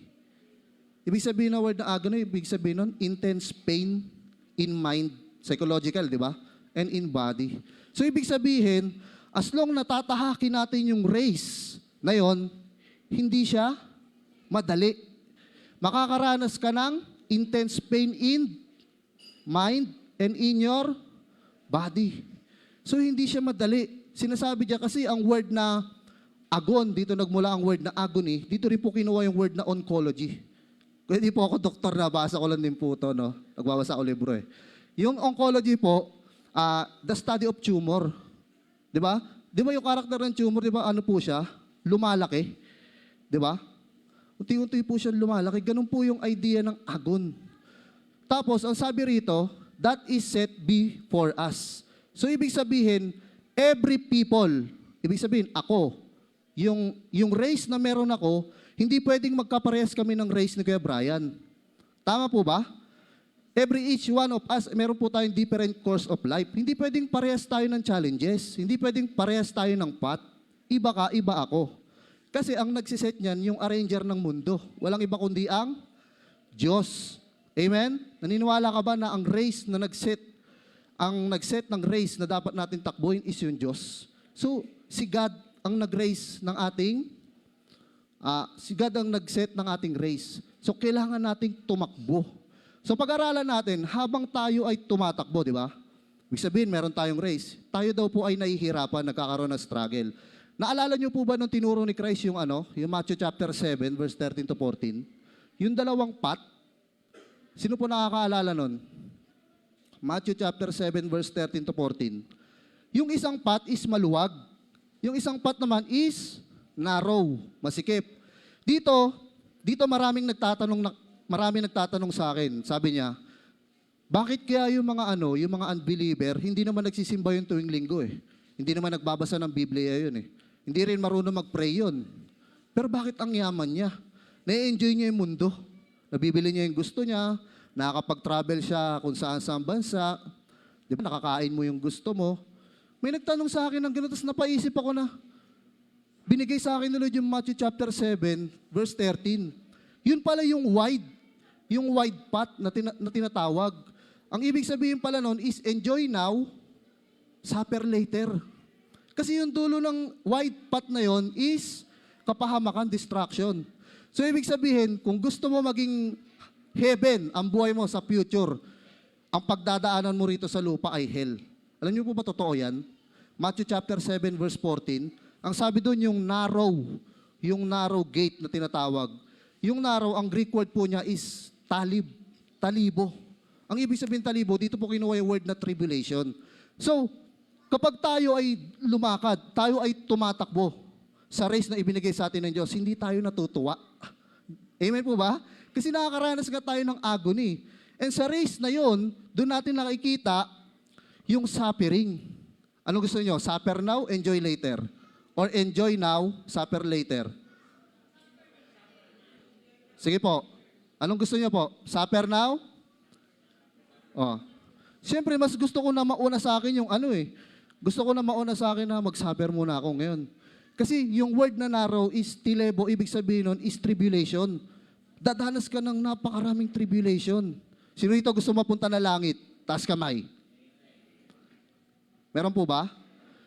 Ibig sabihin ng word na agony, ibig sabihin nun, intense pain in mind, psychological, di ba? And in body. So ibig sabihin, as long natatahakin natin yung race na yon, hindi siya madali. Makakaranas ka ng intense pain in mind and in your body. So hindi siya madali. Sinasabi diya kasi ang word na agon, dito nagmula ang word na agony, dito rin po kinuha yung word na oncology. Kaya di po ako doktor, nabasa ko lang din po ito, no? Nagbabasa ako libro eh. Yung oncology po, the study of tumor. Di ba? Di ba yung karakter ng tumor, di ba ano po siya? Lumalaki. Di ba? Unti-unti po siya lumalaki. Ganun po yung idea ng agon. Tapos, ang sabi rito, that is set before us. So, ibig sabihin, every people, ibig sabihin, ako, yung race na meron ako, hindi pwedeng magkaparehas kami ng race ni Kuya Brian. Tama po ba? Each one of us, meron po tayong different course of life. Hindi pwedeng parehas tayo ng challenges. Hindi pwedeng parehas tayo ng path. Iba ka, iba ako. Kasi ang nagsiset niyan, yung arranger ng mundo. Walang iba kundi ang Diyos. Amen? Naniniwala ka ba na ang race na nagset ng race na dapat natin takbuhin is yung Diyos? So, si God ang nag-race ng ating, si God ang nag-set ng ating race. So kailangan nating tumakbo. So pag-aralan natin, habang tayo ay tumatakbo, di ba? Ibig sabihin, meron tayong race. Tayo daw po ay nahihirapan, nagkakaroon ng struggle. Naalala niyo po ba nung tinuro ni Christ yung yung Matthew chapter 7, verse 13 to 14? Yung dalawang path, sino po nakakaalala nun? Matthew chapter 7, verse 13 to 14. Yung isang path is maluwag. Yung isang path naman is narrow, masikip. Dito maraming nagtatanong sa akin. Sabi niya, bakit kaya yung mga unbeliever, hindi naman nagsisimba yun tuwing linggo eh. Hindi naman nagbabasa ng Biblia yun eh. Hindi rin marunong mag-pray yun. Pero bakit ang yaman niya? Na-enjoy niya yung mundo. Nabibili niya yung gusto niya, nakakapag-travel siya kung saan bansa. Di ba, nakakain mo yung gusto mo. May nagtanong sa akin ng gano'n, tapos napaisip ako na, binigay sa akin nila yung Matthew chapter 7, verse 13. Yun pala yung wide path na tinatawag. Ang ibig sabihin pala nun is enjoy now, suffer later. Kasi yung dulo ng wide path na yon is kapahamakan, distraction. So ibig sabihin, kung gusto mo maging heaven ang buhay mo sa future, ang pagdadaanan mo rito sa lupa ay hell. Alam niyo po ba totoo yan? Matthew chapter 7 verse 14, ang sabi doon yung narrow gate na tinatawag. Yung narrow, ang Greek word po niya is talibo. Ang ibig sabihin talibo, dito po kinuha yung word na tribulation. So, kapag tayo ay lumakad, tayo ay tumatakbo sa race na ibinigay sa atin ng Diyos, hindi tayo natutuwa. Amen po ba? Kasi nakakaranas nga tayo ng agony. And sa race na yon, doon natin nakikita yung suffering. Ano gusto niyo? Suffer now, enjoy later. Or enjoy now, suffer later. Sige po. Anong gusto niyo po? Suffer now? Oh. Siyempre, mas gusto ko na mauna sa akin yung Gusto ko na mauna sa akin na mag-suffer muna ako ngayon. Kasi yung word na narrow is tilebo, ibig sabihin nun is tribulation. Dadanas ka ng napakaraming tribulation. Sino ito gusto mapunta na langit? Taas kamay. Meron po ba?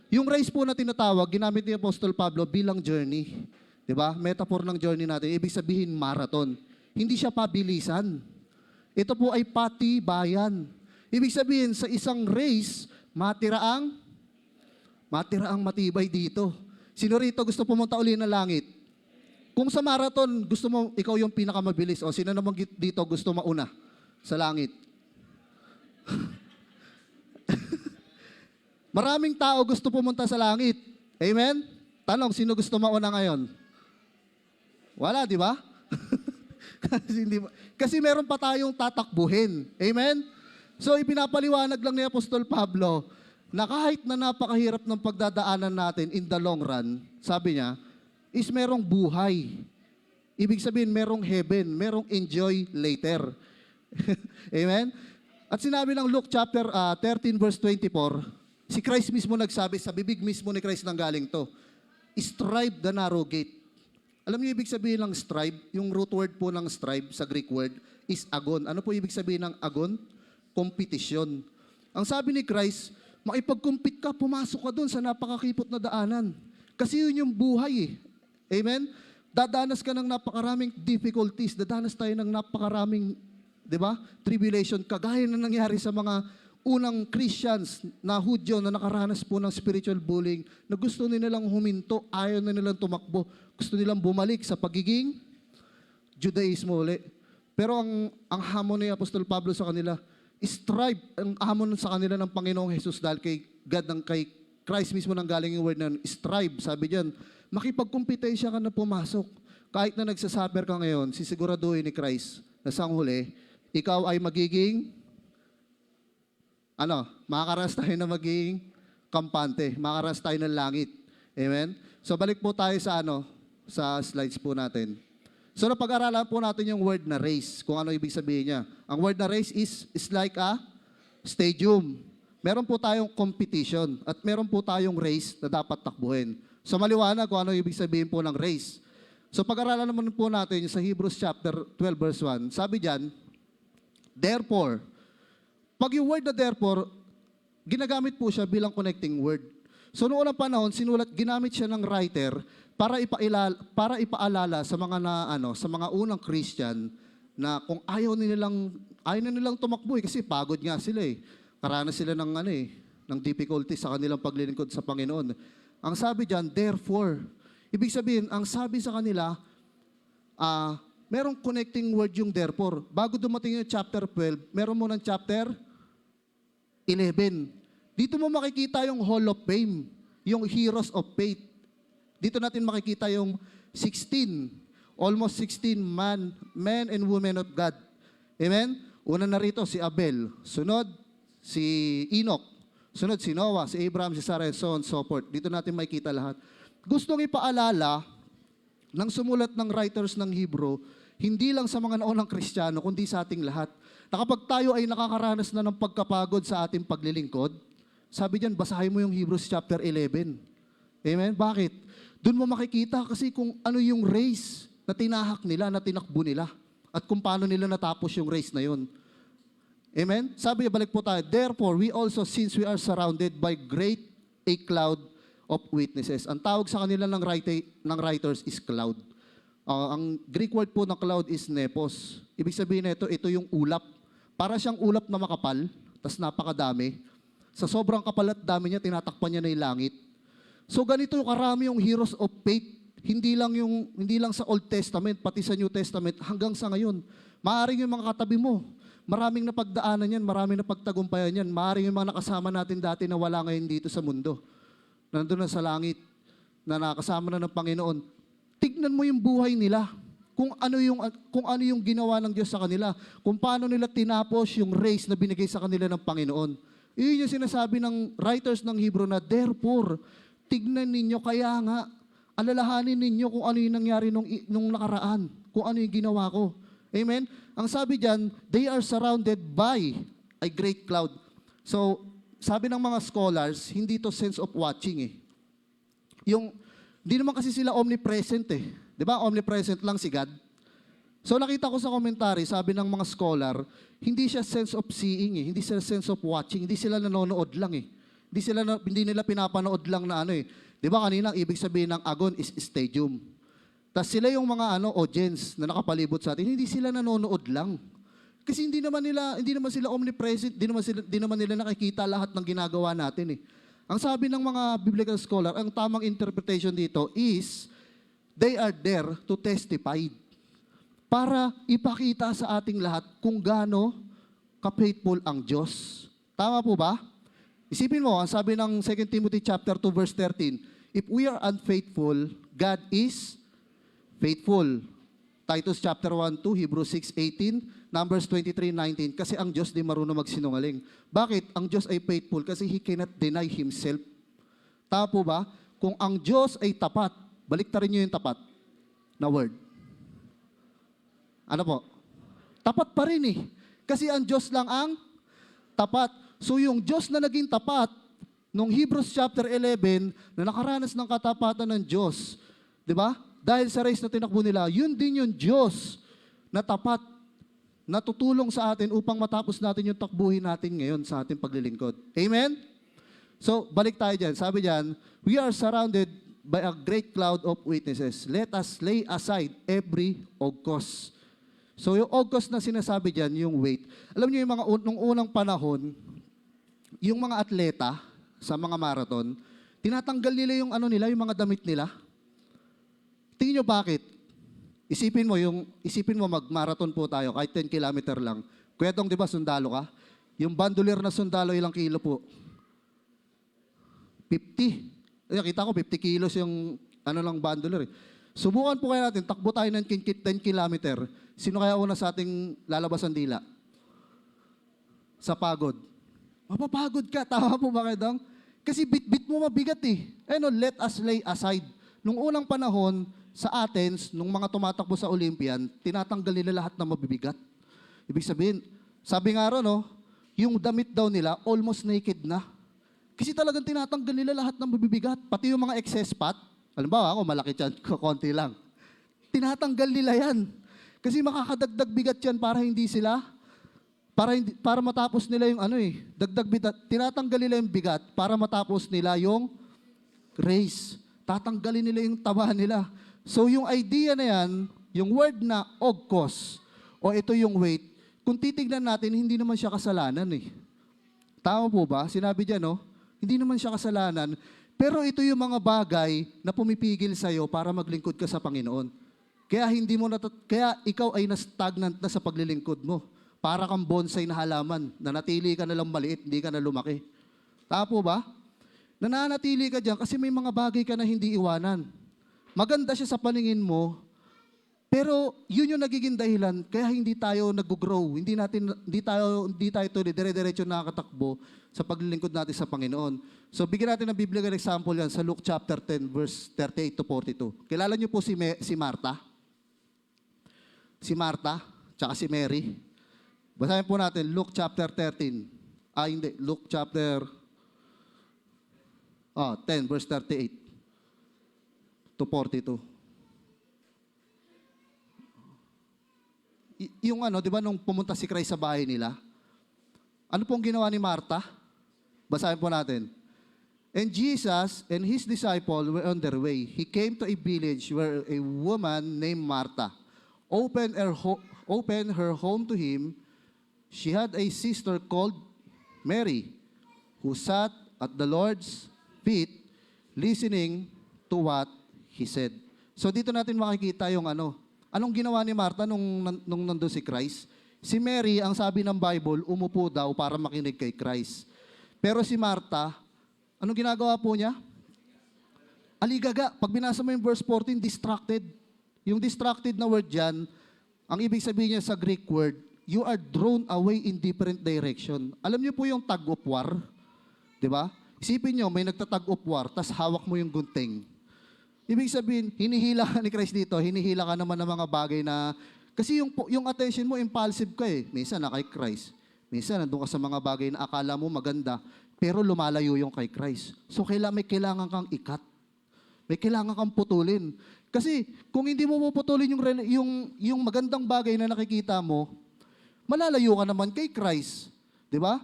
Yung race po na tinatawag, ginamit ni Apostol Pablo bilang journey. Diba? Metaphor ng journey natin. Ibig sabihin marathon. Hindi siya pabilisan. Ito po ay patibayan. Ibig sabihin, sa isang race, matira ang matibay dito. Sino rito gusto pumunta uli ng langit? Kung sa marathon, gusto mo, ikaw yung pinakamabilis. O sino naman dito gusto mauna sa langit? Maraming tao gusto pumunta sa langit. Amen? Tanong, sino gusto mauna ngayon? Wala, di ba? Kasi meron pa tayong tatakbuhin. Amen? So, ipinapaliwanag lang ni Apostol Pablo na kahit na napakahirap ng pagdadaanan natin in the long run, sabi niya, is merong buhay. Ibig sabihin, merong heaven, merong enjoy later. Amen? At sinabi ng Luke chapter 13 verse 24, si Christ mismo nagsabi, sa bibig mismo ni Christ nang galing to, strive the narrow gate. Alam niyo ibig sabihin ng strive? Yung root word po ng strive sa Greek word is agon. Ano po ibig sabihin ng agon? Competition. Ang sabi ni Christ, makipag-compete ka, pumasok ka doon sa napakakipot na daanan. Kasi yun yung buhay eh. Amen? Dadanas ka ng napakaraming difficulties, dadanas tayo ng napakaraming, di ba, tribulation, kagaya na nangyari sa mga unang Christians na Hudyo na nakaranas po ng spiritual bullying, na gusto nilang huminto, ayaw na nilang tumakbo, gusto nilang bumalik sa pagiging Judaismo uli. Pero ang hamon ni Apostol Pablo sa kanila, strive, ang hamon sa kanila ng Panginoong Jesus dahil kay God, kay Christ mismo nang galing yung word na strive, sabi diyan, makipagkumpetensya ka na pumasok. Kahit na nagsasuffer ka ngayon, sisiguraduhin ni Christ na sa huli, ikaw ay magiging makakaras tayo na magiging kampante, makakaras tayo ng langit. Amen? So balik po tayo sa sa slides po natin. So napag-aralan po natin yung word na race, kung ano ibig sabihin niya. Ang word na race is like a stadium. Meron po tayong competition at meron po tayong race na dapat takbuhin. So maliwanag kung ano ibig sabihin po ng race. So pag-aralan naman po natin sa Hebrews chapter 12 verse 1. Sabi diyan, therefore, pag yung word na therefore, ginagamit po siya bilang connecting word. So noong unang panahon, ginamit siya ng writer para ipaalala sa mga sa mga unang Christian na kung ayaw na nilang tumakbo kasi pagod nga sila eh. Karanas sila ng ng difficulty sa kanilang paglilingkod sa Panginoon. Ang sabi diyan, therefore, ibig sabihin, ang sabi sa kanila, merong connecting word yung therefore. Bago dumating yung chapter 12, meron mo ng chapter 11. Dito mo makikita yung Hall of Fame, yung Heroes of Faith. Dito natin makikita yung 16, almost 16 men and women of God. Amen? Una na rito si Abel, sunod si Enoch, sunod si Noah, si Abraham, si Sarah, and so on and so forth. Dito natin makikita lahat. Gustong ipaalala ng sumulat ng writers ng Hebrew, hindi lang sa mga naunang Kristiyano, kundi sa ating lahat, na kapag tayo ay nakakaranas na ng pagkapagod sa ating paglilingkod, sabi diyan, basahin mo yung Hebrews chapter 11. Amen? Bakit? Doon mo makikita kasi kung ano yung race na tinahak nila, na tinakbo nila, at kung paano nila natapos yung race na yun. Amen? Sabi niya, balik po tayo, therefore, we also, since we are surrounded by great a cloud of witnesses. Ang tawag sa kanila ng writers is cloud. Ang Greek word po ng cloud is nepos. Ibig sabihin nito, ito yung ulap. Para siyang ulap na makapal, tas napakadami. Sa sobrang kapal at dami niya, tinatakpan niya na yung langit. So ganito yung karami yung heroes of faith. Hindi lang sa Old Testament, pati sa New Testament, hanggang sa ngayon. Maaring yung mga katabi mo, maraming napagdaanan yan, maraming napagtagumpayan yan. Maaring yung mga nakasama natin dati na wala ngayon dito sa mundo. Nandun na sa langit, na nakasama na ng Panginoon. Tignan mo yung buhay nila. Kung ano yung ginawa ng Diyos sa kanila. Kung paano nila tinapos yung race na binigay sa kanila ng Panginoon. Iyon yung sinasabi ng writers ng Hebrew na, therefore, tignan ninyo, kaya nga, alalahanin ninyo kung ano yung nangyari nung nakaraan. Kung ano yung ginawa ko. Amen? Ang sabi diyan, they are surrounded by a great cloud. So, sabi ng mga scholars, hindi to sense of watching eh. Hindi naman kasi sila omnipresent eh. Di ba? Omnipresent lang si God. So nakita ko sa commentary, sabi ng mga scholar, hindi siya sense of seeing eh. Hindi sila sense of watching. Hindi sila nanonood lang eh. Hindi nila pinapanood lang na ano eh. Di ba kanina, ang ibig sabihin ng agon is stadium. Tapos sila yung mga audience na nakapalibot sa atin, hindi sila nanonood lang. Kasi hindi naman sila omnipresent, hindi naman nila nakikita lahat ng ginagawa natin eh. Ang sabi ng mga biblical scholar, ang tamang interpretation dito is, they are there to testify. Para ipakita sa ating lahat kung gaano ka-faithful ang Diyos. Tama po ba? Isipin mo, ang sabi ng 2 Timothy chapter 2 verse 13, if we are unfaithful, God is faithful. Titus chapter 1, 2, Hebrews 6:18, Numbers 23:19. Kasi ang Diyos di marunong magsinungaling. Bakit? Ang Diyos ay faithful kasi He cannot deny Himself. Tama po ba? Kung ang Diyos ay tapat, baliktarin niyo yung tapat na word. Ano po? Tapat pa rin eh. Kasi ang Diyos lang ang tapat. So yung Diyos na naging tapat, nung Hebrews chapter 11, na nakaranas ng katapatan ng Diyos, di ba? Dahil sa race na tinakbo nila, yun din yung Diyos na tapat, na tutulong sa atin upang matapos natin yung takbuhin natin ngayon sa ating paglilingkod. Amen? So, balik tayo dyan. Sabi dyan, we are surrounded by a great cloud of witnesses. Let us lay aside every ogkos. So, yung ogkos na sinasabi dyan, yung weight. Alam niyo yung nung unang panahon, yung mga atleta sa mga marathon, tinatanggal nila yung yung mga damit nila. Tingin nyo bakit? Isipin mo mag-marathon po tayo, kahit 10 kilometer lang. Kuya Dong, di ba, sundalo ka? Yung bandolier na sundalo, ilang kilo po? 50. Kita ko, 50 kilos yung lang bandolier eh. Subukan po kaya natin, takbo tayo ng 10 kilometer. Sino kaya una sa ating lalabas ang dila? Sa pagod. Mapapagod ka, tama po ba kayo Dong? Kasi bit mo mabigat eh. Let us lay aside. Nung unang panahon, sa Athens, nung mga tumatakbo sa Olympian, tinatanggal nila lahat ng mabibigat. Ibig sabihin, sabi nga ron, yung damit daw nila, almost naked na. Kasi talagang tinatanggal nila lahat ng mabibigat. Pati yung mga excess fat, halimbawa ako, malaki tiyan, konti lang. Tinatanggal nila yan. Kasi makakadagdag bigat yan para matapos nila yung dagdag bigat. Tinatanggal nila yung bigat para matapos nila yung race. Tatanggalin nila yung taba nila. So yung idea na yan, yung word na ogkos, o ito yung weight, kung titignan natin, hindi naman siya kasalanan eh. Tama po ba? Sinabi diyan, no? Hindi naman siya kasalanan, pero ito yung mga bagay na pumipigil sa'yo para maglingkod ka sa Panginoon. Kaya ikaw ay na-stagnant na sa paglilingkod mo. Para kang bonsai na halaman, na natili ka na lang maliit, hindi ka na lumaki. Tama po ba? Nananatili ka dyan kasi may mga bagay ka na hindi iwanan. Maganda siya sa paningin mo, pero yun yung nagiging dahilan kaya hindi tayo nag-grow, hindi tayo tuloy dire-diretso nakakatakbo sa paglilingkod natin sa Panginoon. So bigyan natin ng biblical example yan sa Luke chapter 10 verse 38 to 42. Kilala niyo po si Martha? Si Martha, tsaka si Mary. Basahin po natin Luke chapter 13. Luke chapter 10 verse 38 to 42. Yung di ba nung pumunta si Christ sa bahay nila, ano pong ginawa ni Martha? Basahin po natin. And Jesus and his disciple were on their way. He came to a village where a woman named Martha opened her home to him. She had a sister called Mary, who sat at the Lord's feet, listening to what he said. So dito natin makikita yung anong ginawa ni Martha nung nandun si Christ? Si Mary, ang sabi ng Bible, umupo daw para makinig kay Christ. Pero si Martha, anong ginagawa po niya? Aligaga. Pag binasa mo yung verse 14, distracted. Yung distracted na word dyan, ang ibig sabihin niya sa Greek word, you are drawn away in different direction. Alam niyo po yung tug of war? Di ba? Isipin niyo, may nagtatag of war, tas hawak mo yung gunting. Ibig sabihin, hinihila ka ni Christ dito, hinihila ka naman ng mga bagay na, kasi yung attention mo, impulsive ka eh. Minsan na kay Christ. Minsan nandun ka sa mga bagay na akala mo maganda, pero lumalayo yung kay Christ. So may kailangan kang ikat. May kailangan kang putulin. Kasi kung hindi mo puputulin yung magandang bagay na nakikita mo, malalayo ka naman kay Christ. Di ba?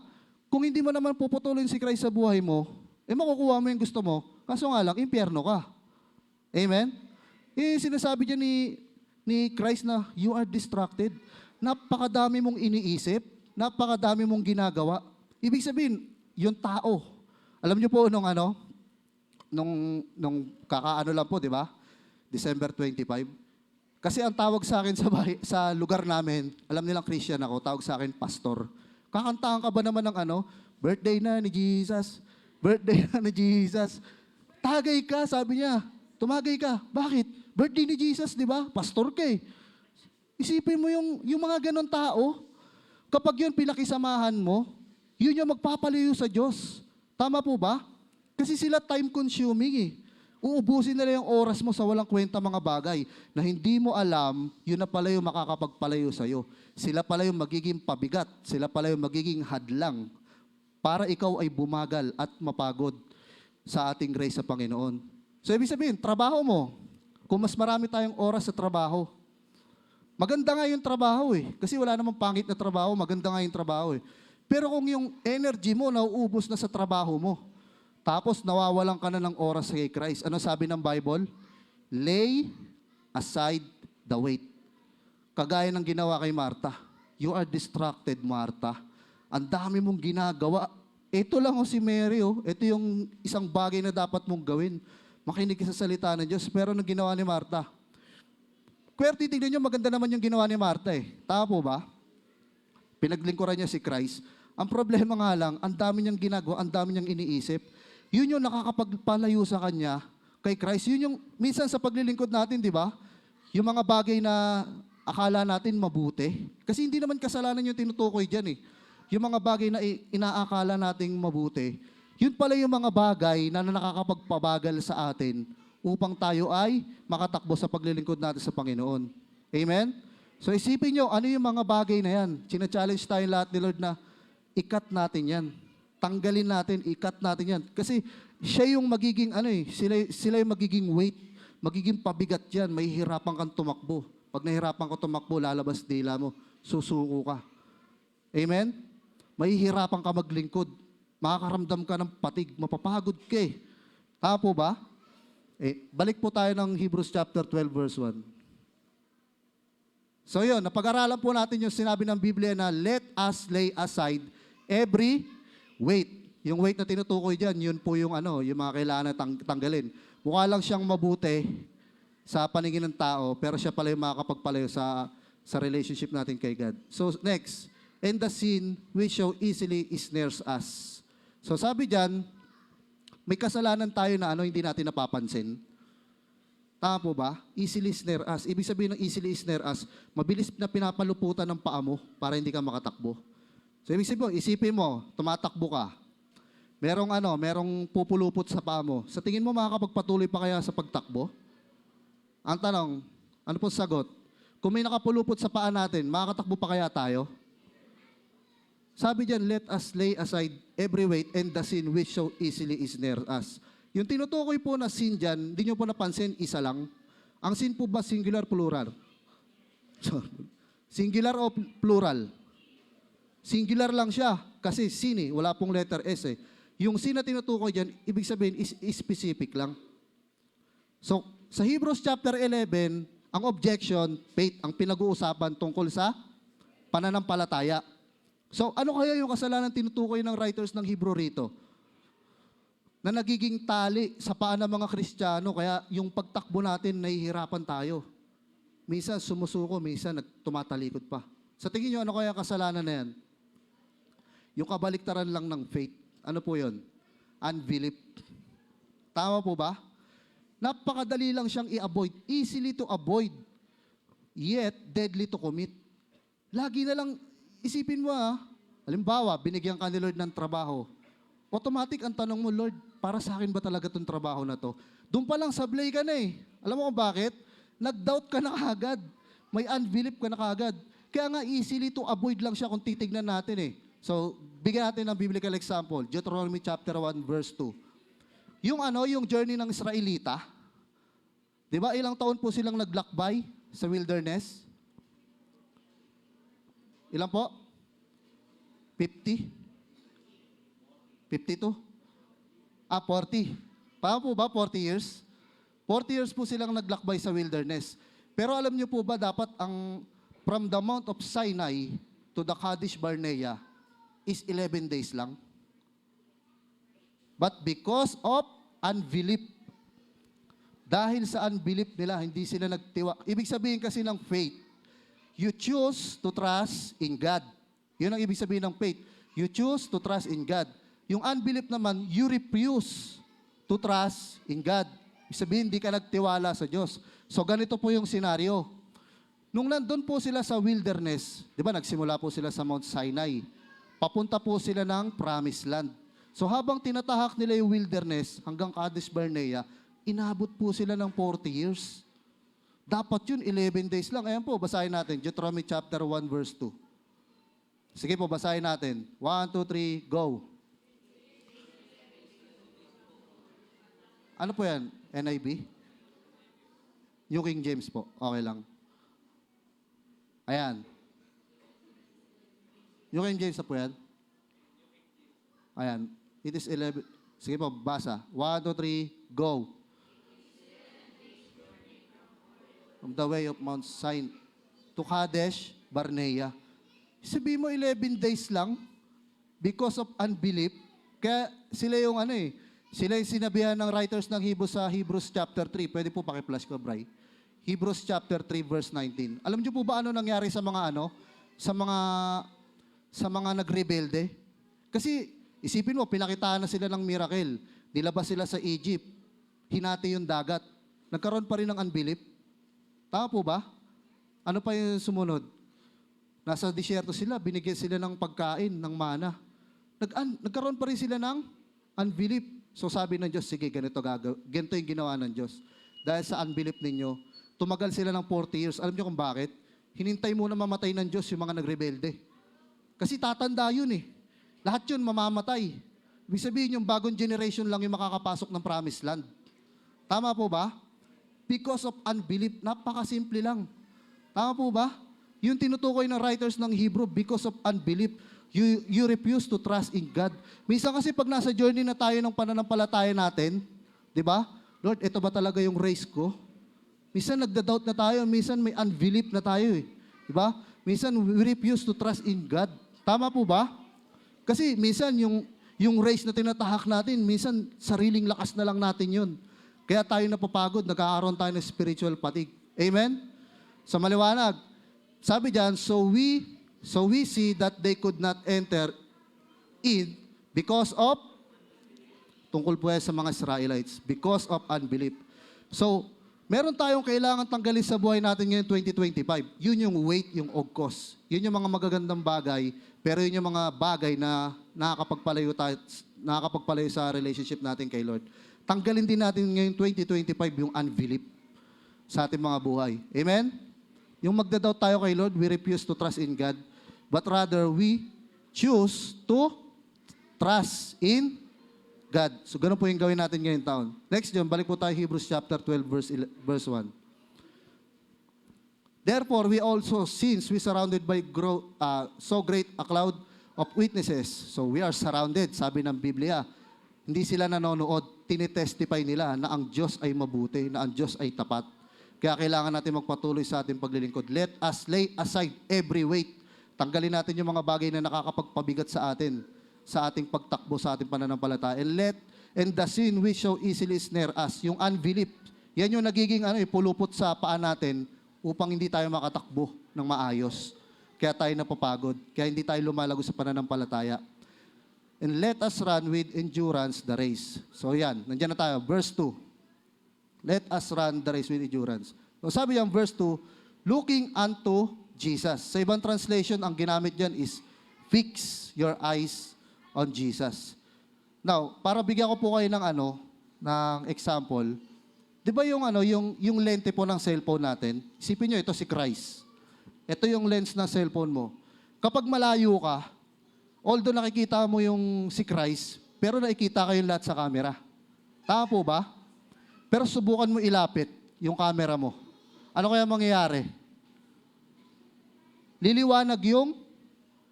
Kung hindi mo naman puputulin si Christ sa buhay mo, makukuha mo yung gusto mo, kaso nga lang, impyerno ka. Amen? Sinasabi niya ni Christ na you are distracted. Napakadami mong iniisip, napakadami mong ginagawa. Ibig sabihin, yung tao. Alam niyo po nung kakaano lang po, di ba? December 25. Kasi ang tawag sa akin sa lugar namin, alam nilang Christian ako, tawag sa akin pastor. Kakantahan ka ba naman ng birthday na ni Jesus, birthday na ni Jesus. Tagay ka, sabi niya. Tumagay ka. Bakit? Birthday ni Jesus, di ba? Pastor ka eh. Isipin mo yung mga ganon tao, kapag yun pinakisamahan mo, yun yung magpapalayo sa Diyos. Tama po ba? Kasi sila time-consuming eh. Uubusin nila yung oras mo sa walang kwenta mga bagay na hindi mo alam, yun na pala yung makakapagpalayo sa'yo. Sila pala yung magiging pabigat. Sila pala yung magiging hadlang para ikaw ay bumagal at mapagod sa ating grace sa Panginoon. So, ibig sabihin, trabaho mo. Kung mas marami tayong oras sa trabaho, maganda nga yung trabaho eh. Kasi wala namang pangit na trabaho, maganda nga yung trabaho eh. Pero kung yung energy mo nauubos na sa trabaho mo, tapos nawawalan ka na ng oras kay Christ, ano sabi ng Bible? Lay aside the weight. Kagaya ng ginawa kay Martha. You are distracted, Martha. Ang dami mong ginagawa. Ito lang si Mary, ito yung isang bagay na dapat mong gawin. Makinig ka sa salita ng Diyos. Pero nung ginawa ni Martha, kaya titignan nyo, maganda naman yung ginawa ni Martha eh. Tama po ba? Pinaglingkuran niya si Christ. Ang problema nga lang, ang dami niyang ginagawa, ang dami niyang iniisip. Yun yung nakakapagpalayo sa kanya kay Christ. Yun yung, minsan sa paglilingkod natin, di ba? Yung mga bagay na akala natin mabuti. Kasi hindi naman kasalanan yung tinutukoy dyan eh. Yung mga bagay na inaakala nating mabuti, yun pala yung mga bagay na nakakapagpabagal sa atin upang tayo ay makatakbo sa paglilingkod natin sa Panginoon. Amen? So isipin nyo, ano yung mga bagay na yan? China-challenge tayo lahat ni Lord na ikat natin yan. Tanggalin natin, ikat natin yan. Kasi siya yung magiging, sila yung magiging weight, magiging pabigat yan, may hirapan kang tumakbo. Pag nahirapan ka tumakbo, lalabas dila mo, susuko ka. Amen? May hirapan ka maglingkod. Makakaramdam ka ng patig, mapapagod ka eh. Tama po ba? Balik po tayo ng Hebrews chapter 12 verse 1. So yun, napag-aralan po natin yung sinabi ng Biblia na let us lay aside every weight. Yung weight na tinutukoy dyan, yun po yung yung mga kailangan na tanggalin. Mukha lang siyang mabuti sa paningin ng tao, pero siya pala yung makakapagpalayo sa relationship natin kay God. So next, and the sin which so easily snares us. So sabi dyan, may kasalanan tayo na hindi natin napapansin. Tama po ba? Easily snare us. Ibig sabihin ng easily snare us, mabilis na pinapaluputan ng paa mo para hindi ka makatakbo. So ibig sabihin, isipin mo, tumatakbo ka. Merong pupulupot sa paa mo. Sa tingin mo, makakapagpatuloy pa kaya sa pagtakbo? Ang tanong, ano po sagot? Kung may nakapulupot sa paa natin, makakatakbo pa kaya tayo? Sabi diyan, let us lay aside every weight and the sin which so easily snares us. Yung tinutukoy po na sin dyan, hindi nyo po napansin, isa lang. Ang sin po ba singular, plural? Singular o plural? Singular lang siya kasi sin wala pong letter S eh. Yung sin na tinutukoy dyan, ibig sabihin is specific lang. So, sa Hebrews chapter 11, ang objection, faith, ang pinag-uusapan tungkol sa pananampalataya. So, ano kaya yung kasalanan tinutukoy ng writers ng Hebrew rito? Na nagiging tali sa paa ng mga Kristiyano, kaya yung pagtakbo natin, nahihirapan tayo. Minsan sumusuko, minsan tumatalikod pa. Sa tingin nyo, ano kaya kasalanan na yan? Yung kabaliktaran lang ng faith. Ano po yun? Unbelief. Tama po ba? Napakadali lang siyang i-avoid. Easily to avoid. Yet, deadly to commit. Lagi na lang, isipin mo halimbawa, binigyan ka ni Lord ng trabaho. Automatic ang tanong mo, Lord, para sa akin ba talaga itong trabaho na to? Doon pa lang sablay ka na eh. Alam mo kung bakit? Nag-doubt ka na kaagad. May unbelief ka na kaagad. Kaya nga easily to avoid lang siya kung titignan natin eh. So, bigyan natin ng biblical example. Deuteronomy chapter 1 verse 2. Yung journey ng Israelita, di ba ilang taon po silang naglakbay sa wilderness? Ilan po? 50? 52? 40. Paano po ba? 40 years? 40 years po silang naglakbay sa wilderness. Pero alam niyo po ba dapat from the Mount of Sinai to the Kadesh Barnea is 11 days lang? But because of unbelief, dahil sa unbelief nila, hindi sila nagtiwa. Ibig sabihin kasi ng faith, you choose to trust in God. Yun ang ibig sabihin ng faith. You choose to trust in God. Yung unbelief naman, you refuse to trust in God. Ibig sabihin, hindi ka nagtiwala sa Diyos. So ganito po yung senaryo. Nung nandun po sila sa wilderness, di ba nagsimula po sila sa Mount Sinai. Papunta po sila ng Promised Land. So habang tinatahak nila yung wilderness hanggang Kadesh Barnea, inabot po sila ng 40 years. Dapat yun, 11 days lang. Ayan po, basahin natin. Deuteronomy chapter 1 verse 2. Sige po, basahin natin. 1, 2, 3, go. Ano po yan? NIV? New King James po. Okay lang. Ayan. New King James na po yan. Ayan. It is 11. Sige po, basa. 1, 2, 3, go. From the way of Mount Sinai to Kadesh Barnea. Sabihin mo 11 days lang because of unbelief. Kaya sila yung sila yung sinabihan ng writers ng Hebrews sa Hebrews chapter 3. Pwede po paki-flash ko, Bray. Hebrews chapter 3 verse 19. Alam niyo po ba ano nangyari sa mga sa mga nagrebelde? Kasi isipin mo, pinakitaan na sila ng miracle. Nilabas sila sa Egypt. Hinati yung dagat. Nagkaroon pa rin ng unbelief. Tama po ba? Ano pa yung sumunod? Nasa disyerto sila, binigyan sila ng pagkain, ng mana. Nagkaroon pa rin sila ng unbelief. So sabi ng Diyos, sige, ganito yung ginawa ng Diyos. Dahil sa unbelief ninyo, tumagal sila ng 40 years. Alam niyo kung bakit? Hinintay muna mamatay ng Diyos yung mga nagrebelde. Kasi tatanda yun eh. Lahat yun mamamatay. Ibig sabihin yung bagong generation lang yung makakapasok ng Promised Land. Tama po ba? Because of unbelief, napakasimple lang. Tama po ba? Yung tinutukoy ng writers ng Hebrew, because of unbelief, you refuse to trust in God. Minsan kasi pag nasa journey na tayo ng pananampalataya natin, di ba? Lord, ito ba talaga yung race ko? Minsan nagda-doubt na tayo, minsan may unbelief na tayo eh. Diba? Minsan, we refuse to trust in God. Tama po ba? Kasi minsan, yung race na tinatahak natin, minsan, sariling lakas na lang natin yun. Kaya tayo napapagod, nagkakaroon tayo ng spiritual fatigue. Amen? Sa maliwanag, sabi diyan, so we see that they could not enter in because of, tungkol po yan sa mga Israelites, because of unbelief. So, meron tayong kailangan tanggalin sa buhay natin ngayon 2025. Yun yung weight, yung ogkos. Yun yung mga magagandang bagay, pero yun yung mga bagay na nakakapagpalayo sa relationship natin kay Lord. Tanggalin din natin ngayon 2025 yung unbelief sa ating mga buhay. Amen? Yung magdadoubt tayo kay Lord, we refuse to trust in God, but rather we choose to trust in God. So, ganun po yung gawin natin ngayong taon. Next yun, balik po tayo Hebrews chapter 12, verse 1. Therefore, we also, since we surrounded by so great a cloud of witnesses, so we are surrounded, sabi ng Biblia, hindi sila nanonood, tinitestify nila na ang Diyos ay mabuti, na ang Diyos ay tapat. Kaya kailangan natin magpatuloy sa ating paglilingkod. Let us lay aside every weight. Tanggalin natin yung mga bagay na nakakapagpabigat sa atin, sa ating pagtakbo, sa ating pananampalataya. And the sin which so easily snare us, yung unbelief, yan yung nagiging pulupot sa paa natin upang hindi tayo makatakbo ng maayos. Kaya tayo napapagod. Kaya hindi tayo lumalago sa pananampalataya. And let us run with endurance the race. So yan, nandiyan na tayo. Verse 2. Let us run the race with endurance. So sabi yung verse 2, looking unto Jesus. Sa ibang translation, ang ginamit dyan is fix your eyes on Jesus. Now, para bigyan ko po kayo ng example, di ba yung lente po ng cellphone natin, isipin nyo, ito si Christ. Ito yung lens ng cellphone mo. Kapag malayo ka, although nakikita mo yung si Christ, pero nakikita kayo lahat sa camera. Tama po ba? Pero subukan mo ilapit yung camera mo. Ano kaya mangyayari? Liliwanag yung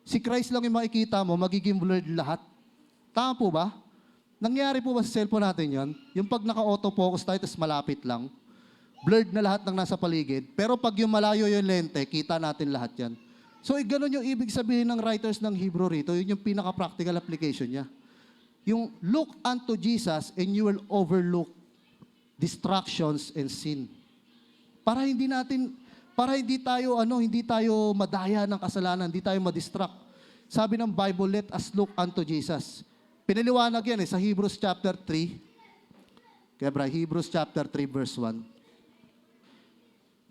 si Christ lang yung makikita mo, magiging blurred lahat. Tama po ba? Nangyayari po ba sa cellphone natin yon? Yung pag naka-autofocus tayo, tapos malapit lang, blurred na lahat ng nasa paligid. Pero pag yung malayo yung lente, kita natin lahat yan. So, ganun yung ibig sabihin ng writers ng Hebrew rito. Yun yung pinaka-practical application niya. Yung look unto Jesus and you will overlook distractions and sin. Para hindi tayo madaya ng kasalanan, hindi tayo madistract. Sabi ng Bible, let us look unto Jesus. Pinaliwanag yan sa Hebrews chapter 3. Kaya Hebrews chapter 3 verse 1.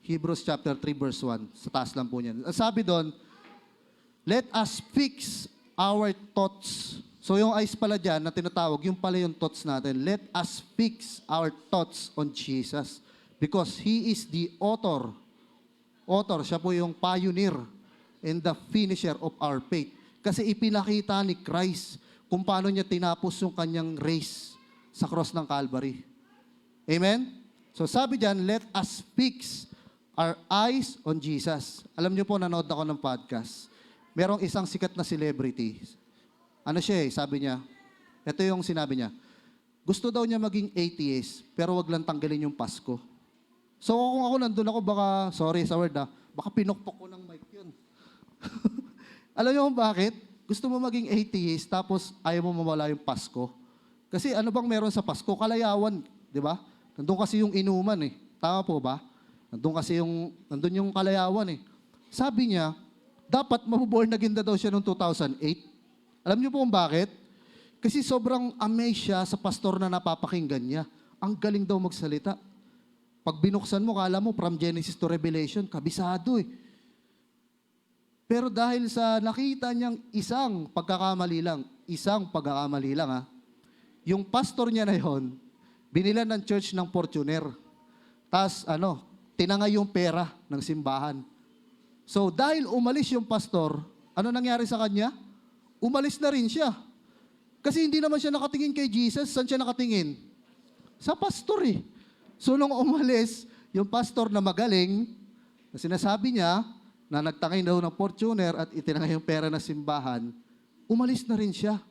Hebrews chapter 3 verse 1. Sa taas lang po niyan. Sabi doon, let us fix our thoughts. So yung eyes pala dyan na tinatawag, yung pala yung thoughts natin. Let us fix our thoughts on Jesus. Because He is the author. Siya po yung pioneer and the finisher of our faith. Kasi ipinakita ni Christ kung paano niya tinapos yung kanyang race sa cross ng Calvary. Amen? So sabi dyan, let us fix our eyes on Jesus. Alam niyo po, nanood ako ng podcast. Merong isang sikat na celebrity. Sabi niya, ito yung sinabi niya, gusto daw niya maging atheist, pero wag lang tanggalin yung Pasko. So kung ako nandun ako, baka, sorry sa word baka pinukpok ko ng mic yun. Alam niyo kung bakit? Gusto mo maging atheist, tapos ayaw mo mawala yung Pasko. Kasi ano bang meron sa Pasko? Kalayawan, di ba? Nandun kasi yung inuman Tama po ba? Nandun yung kalayawan Sabi niya, dapat mabuborn again na daw siya noong 2008. Alam niyo po kung bakit? Kasi sobrang amazed siya sa pastor na napapakinggan niya. Ang galing daw magsalita. Pag binuksan mo, kala mo from Genesis to Revelation, kabisado Pero dahil sa nakita niyang isang pagkakamali lang, yung pastor niya na yon, binilan ng church ng Fortuner. Tapos tinangay yung pera ng simbahan. So dahil umalis yung pastor, ano nangyari sa kanya? Umalis na rin siya. Kasi hindi naman siya nakatingin kay Jesus. Saan siya nakatingin? Sa pastor So nung umalis, yung pastor na magaling, na sinasabi niya, na nagtangay daw ng Fortuner at itinangay yung pera ng simbahan, umalis na rin siya.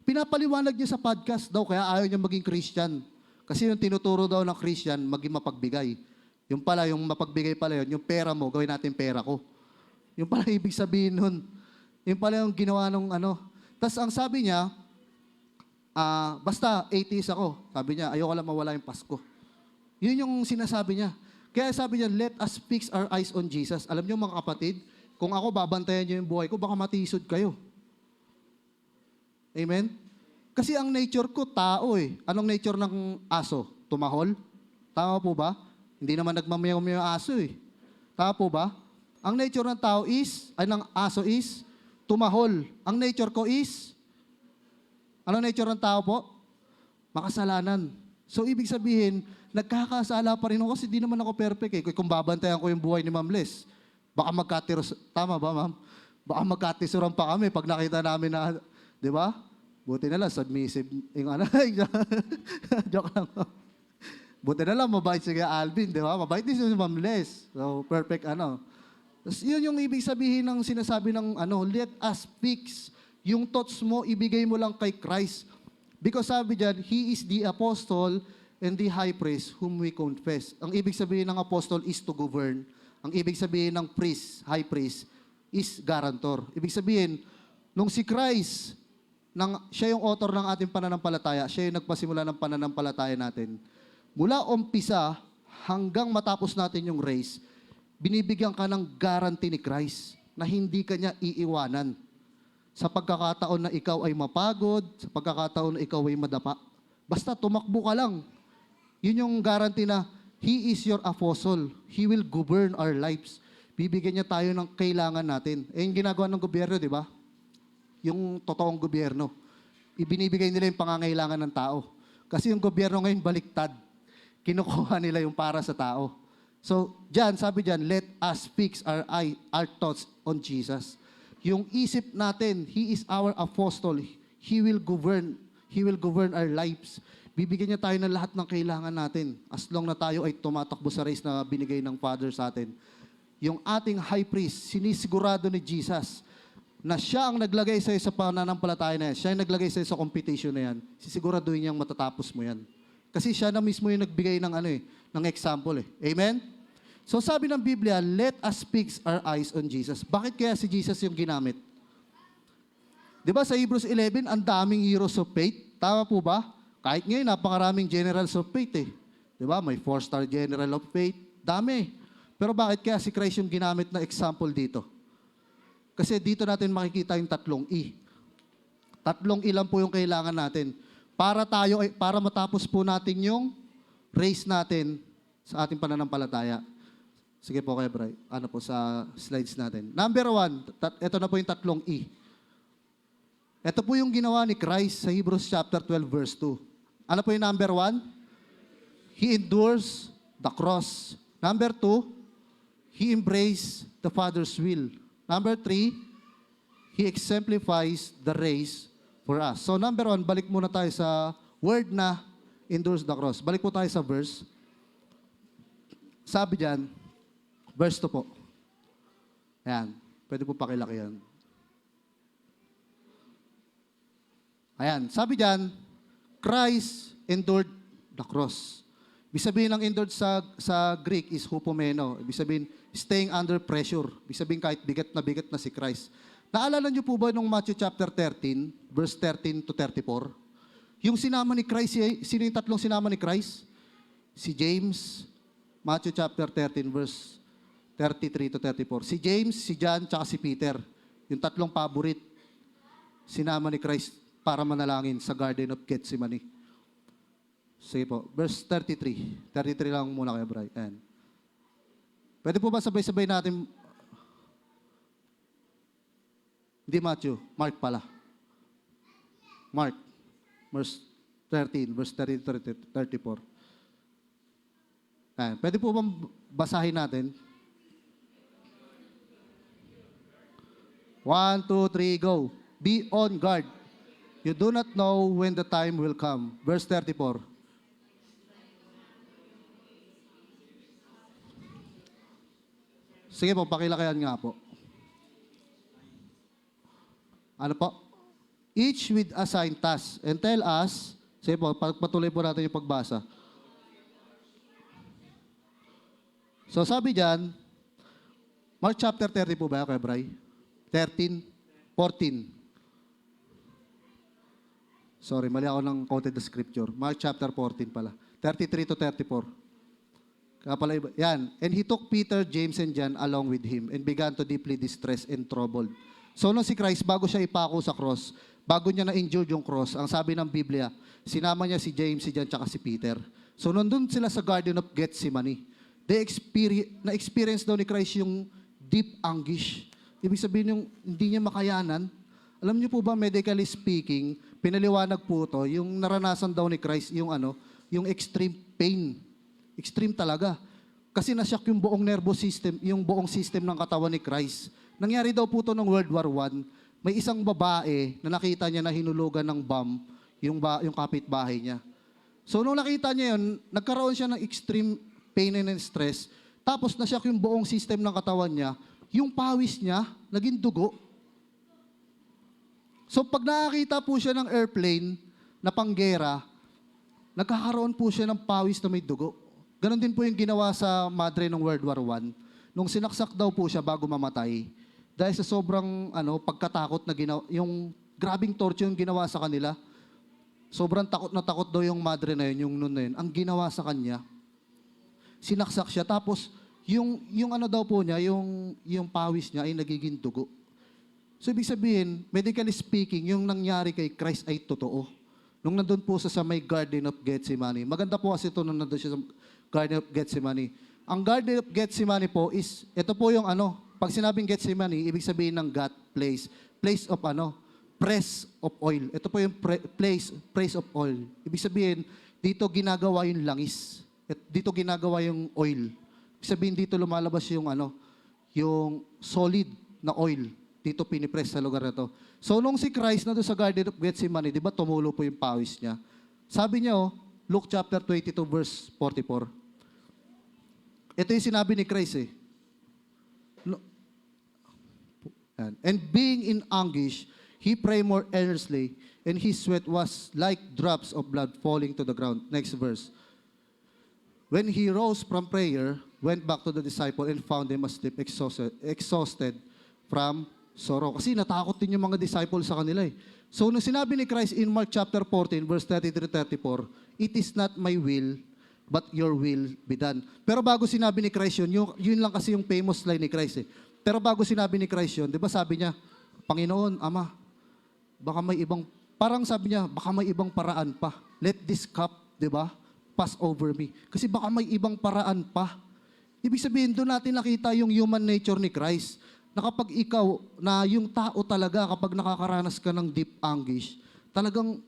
Pinapaliwanag niya sa podcast daw, kaya ayaw niya maging Christian. Kasi yung tinuturo daw ng Christian, maging mapagbigay. Yung pala, yung mapagbigay pala yun, yung pera mo, gawin natin pera ko. Yung pala ibig sabihin nun. Yung pala yung ginawa nung ano. Tapos ang sabi niya, basta atheist ako. Sabi niya, ayoko lang mawala yung Pasko. Yun yung sinasabi niya. Kaya sabi niya, let us fix our eyes on Jesus. Alam niyo mga kapatid, kung ako babantayan niyo yung buhay ko, baka matisod kayo. Amen? Kasi ang nature ko, tao eh. Anong nature ng aso? Tumahol? Tama po ba? Hindi naman nagmamayaw yung aso eh. Tama po ba? Ang nature ng tao ng aso is, tumahol. Ang nature ko is, ano nature ng tao po? Makasalanan. So, ibig sabihin, nagkakasala pa rin ako kasi di naman ako perfect eh. Kung babantayan ko yung buhay ni Ma'am Les, baka tama ba ma'am? Baka magkatisuran pa kami pag nakita namin na, di ba? Buti na lang, submissive yung ano. Joke lang. Buti na lang, mabait si Alvin, di ba? Mabait din si Ma'am Les. So, perfect ano. Tapos yun yung ibig sabihin ng sinasabi ng let us fix. Yung thoughts mo, ibigay mo lang kay Christ. Because sabi dyan, He is the apostle and the high priest whom we confess. Ang ibig sabihin ng apostle is to govern. Ang ibig sabihin ng priest, high priest, is guarantor. Ibig sabihin, nung si Christ, siya yung author ng ating pananampalataya, siya yung nagpasimula ng pananampalataya natin. Mula umpisa hanggang matapos natin yung race, binibigyan ka ng guarantee ni Christ na hindi ka niya iiwanan. Sa pagkakataon na ikaw ay mapagod, sa pagkakataon na ikaw ay madapa, basta tumakbo ka lang. Yun yung guarantee na He is your apostle. He will govern our lives. Bibigyan niya tayo ng kailangan natin. Eh, yung ginagawa ng gobyerno, di ba? Yung totoong gobyerno. Ibinibigay nila yung pangangailangan ng tao. Kasi yung gobyerno ngayon baliktad. Kinukuha nila yung para sa tao. So, sabi dyan, let us fix our thoughts on Jesus. Yung isip natin, He is our apostle. He will govern our lives. Bibigyan niya tayo ng lahat ng kailangan natin as long na tayo ay tumatakbo sa race na binigay ng Father sa atin. Yung ating high priest, sinisigurado ni Jesus na siya ang naglagay sa'yo sa pananampalataya na yan. Siya ang naglagay sa'yo sa competition na yan. Sisiguraduhin niyang matatapos mo yan. Kasi siya na mismo yung nagbigay ng ng example eh. Amen? So sabi ng Biblia, let us fix our eyes on Jesus. Bakit kaya si Jesus yung ginamit? Di ba sa Hebrews 11, ang daming heroes of faith? Tama po ba? Kahit ngayon, napakaraming generals of faith eh. Di ba? May 4-star general of faith. Dami. Pero bakit kaya si Christ yung ginamit na example dito? Kasi dito natin makikita yung 3 E. 3 E lang po yung kailangan natin. Para matapos po natin yung race natin sa ating pananampalataya. Sige po kayo, Bray. Ano po sa slides natin. Number 1, ito na po yung 3 E. Ito po yung ginawa ni Christ sa Hebrews chapter 12 verse 2. Ano po yung number 1? He endures the cross. Number 2, He embraced the Father's will. Number 3, He exemplifies the race for us. So number 1, balik muna tayo sa word na endures the cross. Balik po tayo sa verse. Sabi dyan, verse 2 po. Ayan. Pwede po pakilaki yan. Ayan. Sabi dyan, Christ endured the cross. Ibig sabihin ng endured sa Greek is hupomeno. Ibig sabihin, staying under pressure. Ibig sabihin kahit bigat na si Christ. Naalala niyo po ba nung Matthew chapter 13, verse 13 to 34? Yung sinama ni Christ, sino yung 3 sinama ni Christ? Si James, Matthew chapter 13, verse 33 to 34. Si James, si John, tsaka si Peter. Yung 3 paborit, sinama ni Christ para manalangin sa Garden of Gethsemane. Sige po, verse 33. 33 lang muna kayo, Bray. Ayan. Pwede po ba sabay-sabay natin? Hindi Matthew, Mark pala. Mark, verse 13, verse 30 to 34. Ayan. Pwede po bang basahin natin? 1, 2, 3, go. Be on guard. You do not know when the time will come. Verse 34. Sige po, pakilakayan nga po. Ano po? Each with assigned task. And tell us, sige po, patuloy po natin yung pagbasa. So sabi dyan, Mark chapter 30 po ba, Kuya Bray? 13? 14. Sorry, mali ako ng quoted the scripture. Mark chapter 14 pala. 33 to 34. Kaya pala iba. Yan. And he took Peter, James, and John along with him and began to deeply distressed and troubled. So nung si Christ, bago siya ipako sa cross, bago niya na-endure yung cross, ang sabi ng Biblia, sinama niya si James, si John, tsaka si Peter. So nandun sila sa Garden of Gethsemane. Na-experience daw ni Christ yung deep anguish. Ibig sabihin yung hindi niya makayanan. Alam niyo po ba, medically speaking, pinaliwanag po to, yung naranasan daw ni Christ, yung extreme pain. Extreme talaga. Kasi nasyak yung buong nervous system, yung buong system ng katawan ni Christ. Nangyari daw po to ng World War I. May isang babae na nakita niya na hinulugan ng bomb yung kapitbahay niya. So nung nakita niya yun, nagkaroon siya ng extreme pain and stress. Tapos nasyak yung buong system ng katawan niya, yung pawis niya, naging dugo. So pag nakakita po siya ng airplane na panggera, nagkakaroon po siya ng pawis na may dugo. Ganon din po yung ginawa sa madre ng World War I. Nung sinaksak daw po siya bago mamatay, dahil sa sobrang pagkatakot na ginawa, yung grabing torture yung ginawa sa kanila, sobrang takot na takot daw yung madre na yun, yung nun na yun. Ang ginawa sa kanya, sinaksak siya. Tapos, yung daw po niya, yung pawis niya ay nagiging dugo. So, ibig sabihin, medically speaking, yung nangyari kay Christ ay totoo. Nung nandun po sa may Garden of Gethsemane. Maganda po kasi ito nung nandun siya sa Garden of Gethsemane. Ang Garden of Gethsemane po is, ito po yung pag sinabing Gethsemane, ibig sabihin ng God, place of press of oil. Ito po yung place of oil. Ibig sabihin, dito ginagawa yung langis. Dito ginagawa yung oil. Ibig sabihin, dito lumalabas yung yung solid na oil. Dito pinipress sa lugar na to. So, nung si Christ na doon sa Garden of Gethsemane, di ba tumulo po yung pawis niya? Sabi niya, Luke chapter 22, verse 44. Ito yung sinabi ni Christ And being in anguish, he prayed more earnestly, and his sweat was like drops of blood falling to the ground. Next verse. When he rose from prayer, went back to the disciple and found them asleep, exhausted from sorrow. Kasi natakot din yung mga disciples sa kanila eh. So, nung sinabi ni Christ in Mark chapter 14, verse 33-34, it is not my will, but your will be done. Pero bago sinabi ni Christ yun lang kasi yung famous line ni Christ eh. Pero bago sinabi ni Christ yun, di ba sabi niya, Panginoon, Ama, baka may ibang, parang sabi niya, baka may ibang paraan pa. Let this cup, di ba, pass over me. Kasi baka may ibang paraan pa. Ibig sabihin, doon natin nakita yung human nature ni Christ. Na kapag ikaw, na yung tao talaga, kapag nakakaranas ka ng deep anguish, talagang,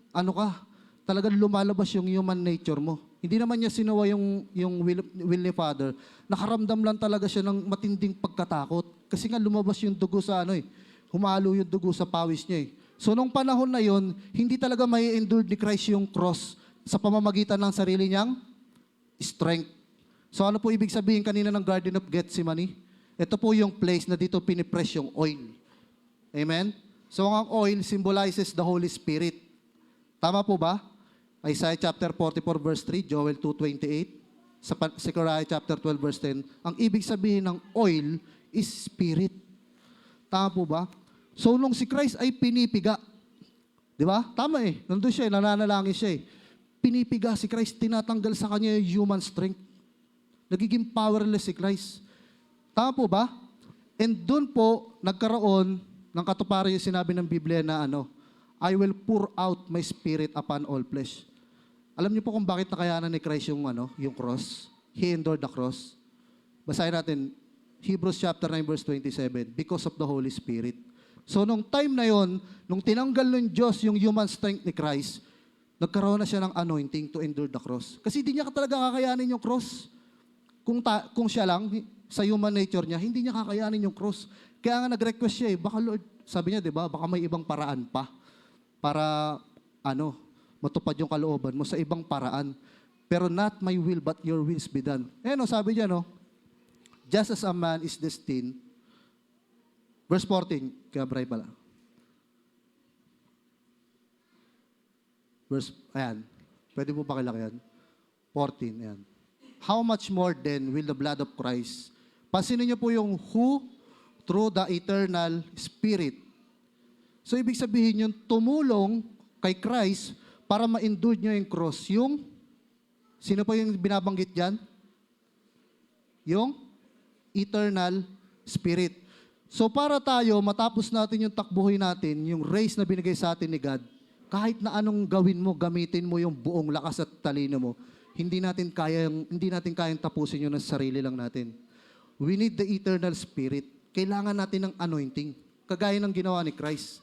talagang lumalabas yung human nature mo. Hindi naman niya sinawa yung will ni Father. Nakaramdam lang talaga siya ng matinding pagkatakot. Kasi nga lumabas yung dugo sa humalo yung dugo sa pawis niya eh. So nung panahon na yon, hindi talaga may endure ni Christ yung cross sa pamamagitan ng sarili niyang strength. So ano po ibig sabihin kanina ng Garden of Gethsemane? Ito po yung place na dito pinipress yung oil. Amen? So ang oil symbolizes the Holy Spirit. Tama po ba? Isaiah chapter 44 verse 3, Joel 2:28, sa Zechariah chapter 12 verse 10. Ang ibig sabihin ng oil is spirit. Tama po ba? So nung si Christ ay pinipiga, di ba? Tama eh. Nandun siya, nananalangin siya eh. Pinipiga si Christ, tinatanggal sa kanya yung human strength. Nagiging powerless si Christ. Tama po ba? And doon po, nagkaroon ng katuparan yung sinabi ng Biblia na I will pour out my spirit upon all flesh. Alam niyo po kung bakit nakayanan ni Christ yung cross? He endured the cross. Basahin natin, Hebrews chapter 9 verse 27, because of the Holy Spirit. So nung time na yon, nung tinanggal ng Diyos yung human strength ni Christ, nagkaroon na siya ng anointing to endure the cross. Kasi hindi niya talaga kakayanin yung cross. Kung siya lang, sa human nature niya, hindi niya kakayanin yung cross. Kaya nga nag-request siya baka Lord, sabi niya, di ba, baka may ibang paraan pa para, matupad yung kalooban mo sa ibang paraan. Pero not my will, but your will be done. Sabi niya, just as a man is destined, verse 14, kaya Bray pala. Ayan, pwede po pakilaki yan? 14, ayan. How much more then will the blood of Christ, pansinin niyo po yung who, through the eternal Spirit. So, ibig sabihin yung tumulong kay Christ para ma-endure niya yung cross. Sino pa yung binabanggit dyan? Yung eternal Spirit. So, para tayo, matapos natin yung takbuhin natin, yung race na binigay sa atin ni God, kahit na anong gawin mo, gamitin mo yung buong lakas at talino mo, hindi natin kayang tapusin yun ng sarili lang natin. We need the eternal Spirit. Kailangan natin ng anointing. Kagaya ng ginawa ni Christ.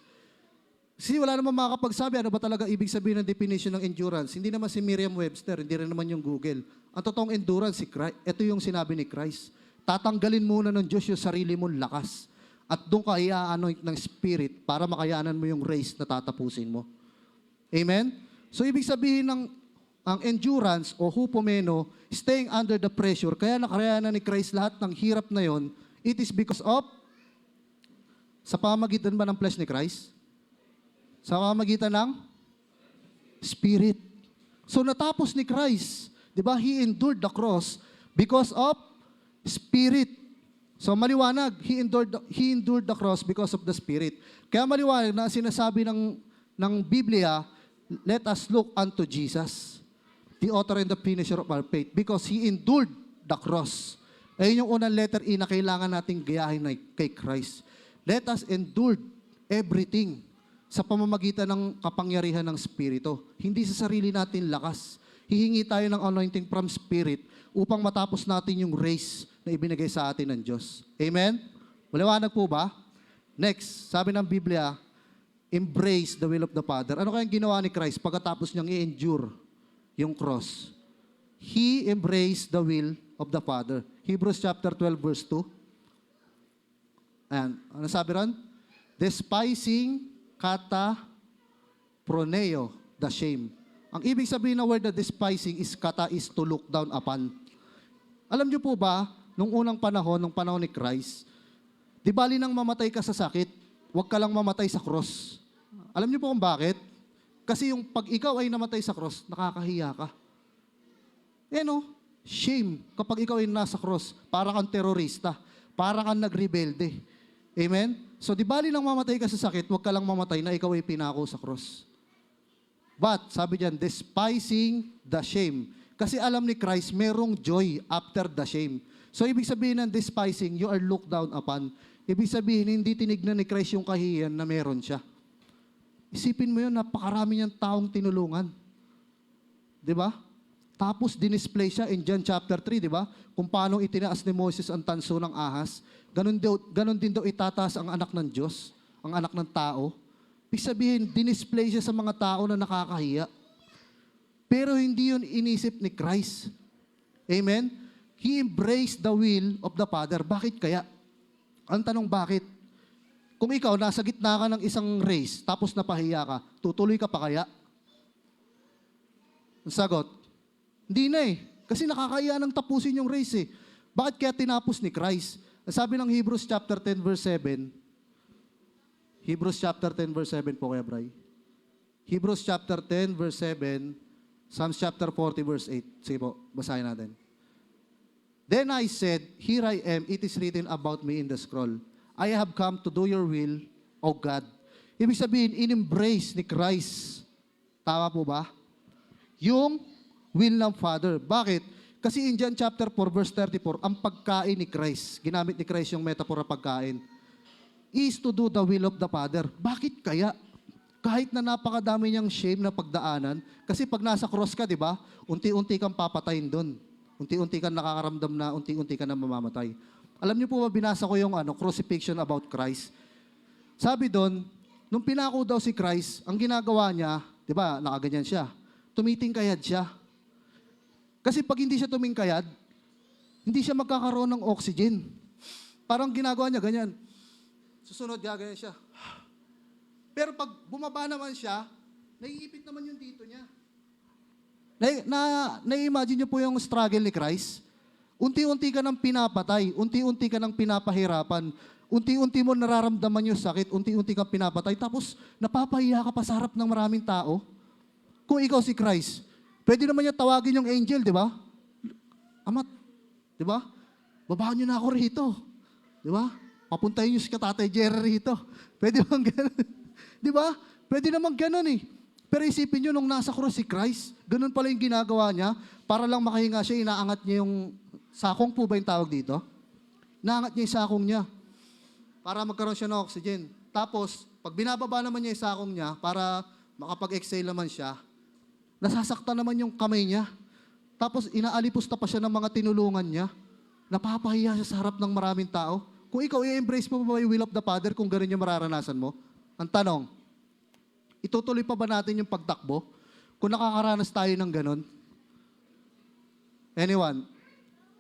Kasi wala naman makakapagsabi, ano ba talaga ibig sabihin ng definition ng endurance? Hindi naman si Merriam-Webster, hindi rin naman yung Google. Ang totoong endurance, ito yung sinabi ni Christ. Tatanggalin muna ng Diyos yung sarili mong lakas. At doon ka i-anoint ng Spirit para makayanan mo yung race na tatapusin mo. Amen? So ibig sabihin ng ang endurance o hupomeno, staying under the pressure, kaya nakayanan ni Christ lahat ng hirap na yon, it is because of, sa pamamagitan ba ng flesh ni Christ? Sa pamamagitan ng Spirit. So natapos ni Christ, di ba? He endured the cross because of Spirit. So maliwanag, He endured the cross because of the Spirit. Kaya maliwanag na sinasabi ng Biblia, let us look unto Jesus, the author and the finisher of our faith, because He endured the cross. Ayun yung unang letter E na kailangan nating gayahin kay Christ. Let us endure everything sa pamamagitan ng kapangyarihan ng Espiritu. Hindi sa sarili natin lakas. Hihingi tayo ng anointing from Spirit upang matapos natin yung race na ibinigay sa atin ng Diyos. Amen? Maliwanag po ba? Next, sabi ng Biblia, embrace the will of the Father. Ano kayang ginawa ni Christ pagkatapos niyang i-endure yung cross? He embraced the will of the Father. Hebrews chapter 12 verse 2. Ayan. Ano sabi ron? Despising kata proneo, the shame. Ang ibig sabihin ng word na despising is kata is to look down upon. Alam niyo po ba, nung unang panahon, nung panahon ni Christ, di bali nang mamatay ka sa sakit, huwag ka lang mamatay sa cross. Alam niyo po kung bakit? Kasi yung pag ikaw ay namatay sa cross, nakakahiya ka. Shame. Kapag ikaw ay nasa cross, para kang terorista, para kang nagrebelde. Amen? So di bali nang mamatay ka sa sakit, huwag ka lang mamatay na ikaw ay pinako sa cross. But, sabi diyan, despising the shame. Kasi alam ni Christ, merong joy after the shame. So ibig sabihin ng despising, you are looked down upon. Ibig sabihin, hindi tinignan ni Christ yung kahihiyan na meron siya. Isipin mo yun, napakarami niyang taong tinulungan. Di ba? Tapos dinisplay siya in John chapter 3, di ba? Kung paano itinaas ni Moses ang tanso ng ahas, ganun din daw itataas ang anak ng Diyos, ang anak ng tao. Ibig sabihin, dinisplay siya sa mga tao na nakakahiya. Pero hindi yun inisip ni Christ. Amen? He embraced the will of the Father. Bakit kaya? Ang tanong, bakit? Kung ikaw, nasa gitna ka ng isang race, tapos napahiya ka, tutuloy ka pa kaya? Ang sagot, hindi na eh. Kasi nakakahiya nang tapusin yung race eh. Bakit kaya tinapos ni Christ? Sabi ng Hebrews chapter 10 verse 7, Hebrews chapter 10 verse 7 po kaya, Bray. Hebrews chapter 10 verse 7, Psalms chapter 40 verse 8. Sige po, basahin natin. Then I said, here I am, it is written about me in the scroll. I have come to do your will, O God. Ibig sabihin, in-embrace ni Christ. Tama po ba? Yung will ng Father. Bakit? Kasi in John chapter 4 verse 34, ang pagkain ni Christ, ginamit ni Christ yung metaphor na pagkain, is to do the will of the Father. Bakit kaya? Kahit na napakadami niyang shame na pagdaanan, kasi pag nasa cross ka, di ba, unti-unti kang papatayin doon. Unti-unti kang nakakaramdam na, unti-unti ka na mamamatay. Alam niyo po ba, binasa ko yung crucifixion about Christ. Sabi doon, nung pinako daw si Christ, ang ginagawa niya, di ba, nakaganyan siya, tumitingkayad siya. Kasi pag hindi siya tumingkayad, hindi siya magkakaroon ng oxygen. Parang ginagawa niya ganyan. Susunod, gagawin siya. Pero pag bumaba naman siya, naiipit naman yung dito niya. Na-imagine niyo po yung struggle ni Christ? Unti-unti ka nang pinapatay, unti-unti ka nang pinapahirapan, unti-unti mo nararamdaman yung sakit, unti-unti kang pinapatay, tapos napapahiya ka pa sa harap ng maraming tao. Kung ikaw si Christ, pwede naman niya tawagin yung angel, di ba? Amat, di ba? Babaan niyo na ako rito. Di ba? papuntahin niyo si Tatay Jerry rito. Pwede bang ganun? Di ba? Pwede naman ganun eh. Pero isipin niyo, nung nasa cross si Christ, ganun pala yung ginagawa niya, para lang makahinga siya, inaangat niya yung sakong po ba yung tawag dito? Inaangat niya yung sakong niya para magkaroon siya ng oxygen. Tapos, pag binababa naman niya yung sakong niya, para makapag-exhale naman siya, nasasaktan naman yung kamay niya. Tapos, inaalipusta pa siya ng mga tinulungan niya. Napapahiya siya sa harap ng maraming tao. Kung ikaw, i-embrace mo ba yung will of the Father kung ganun yung mararanasan mo? Ang tanong, itutuloy pa ba natin yung pagtakbo kung nakakaranas tayo ng ganun? Anyone?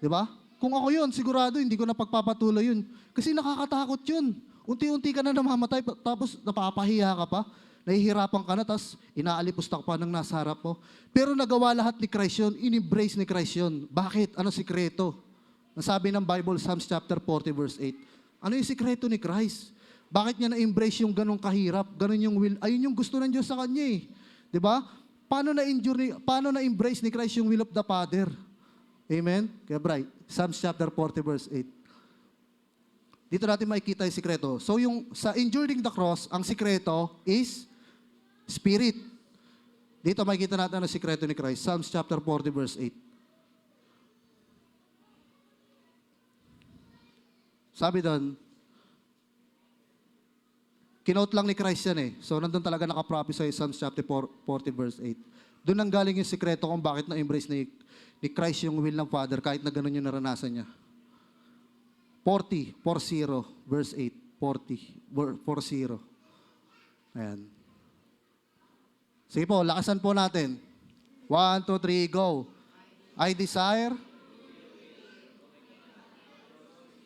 Di ba? Kung ako yun, sigurado hindi ko na pagpapatuloy yun. Kasi nakakatakot yun. Unti-unti ka na namamatay, tapos napapahiya ka pa, nahihirapan ka na, tapos inaalipusta ka pa ng nasa harap mo. Pero nagawa lahat ni Christ yun, in-embrace ni Christ yun. Bakit? Ano sikreto? Nasabi ng Bible, Psalms chapter 40, verse 8. Ano yung sikreto ni Christ? Bakit niya na-embrace yung ganong kahirap? Ganon yung will. Ayun yung gusto ng Diyos sa kanya eh. Di ba? Paano na-embrace ni Christ yung will of the Father? Amen? Kaya bright. Psalms chapter 40, verse 8. Dito natin makikita yung sikreto. So yung sa enduring the cross, ang sikreto is spirit. Dito makikita natin ang sikreto ni Christ. Psalms chapter 40, verse 8. Sabi doon, kinote lang ni Christ yan eh. So nandun talaga nakaprophesy sa Psalms chapter 40, verse 8. Doon nang galing yung sikreto kung bakit na-embrace ni Christ yung will ng Father kahit na ganun yung naranasan niya. 40, verse 8. 40. Ayan. Sige po, lakasan po natin. 1, 2, 3, go. I desire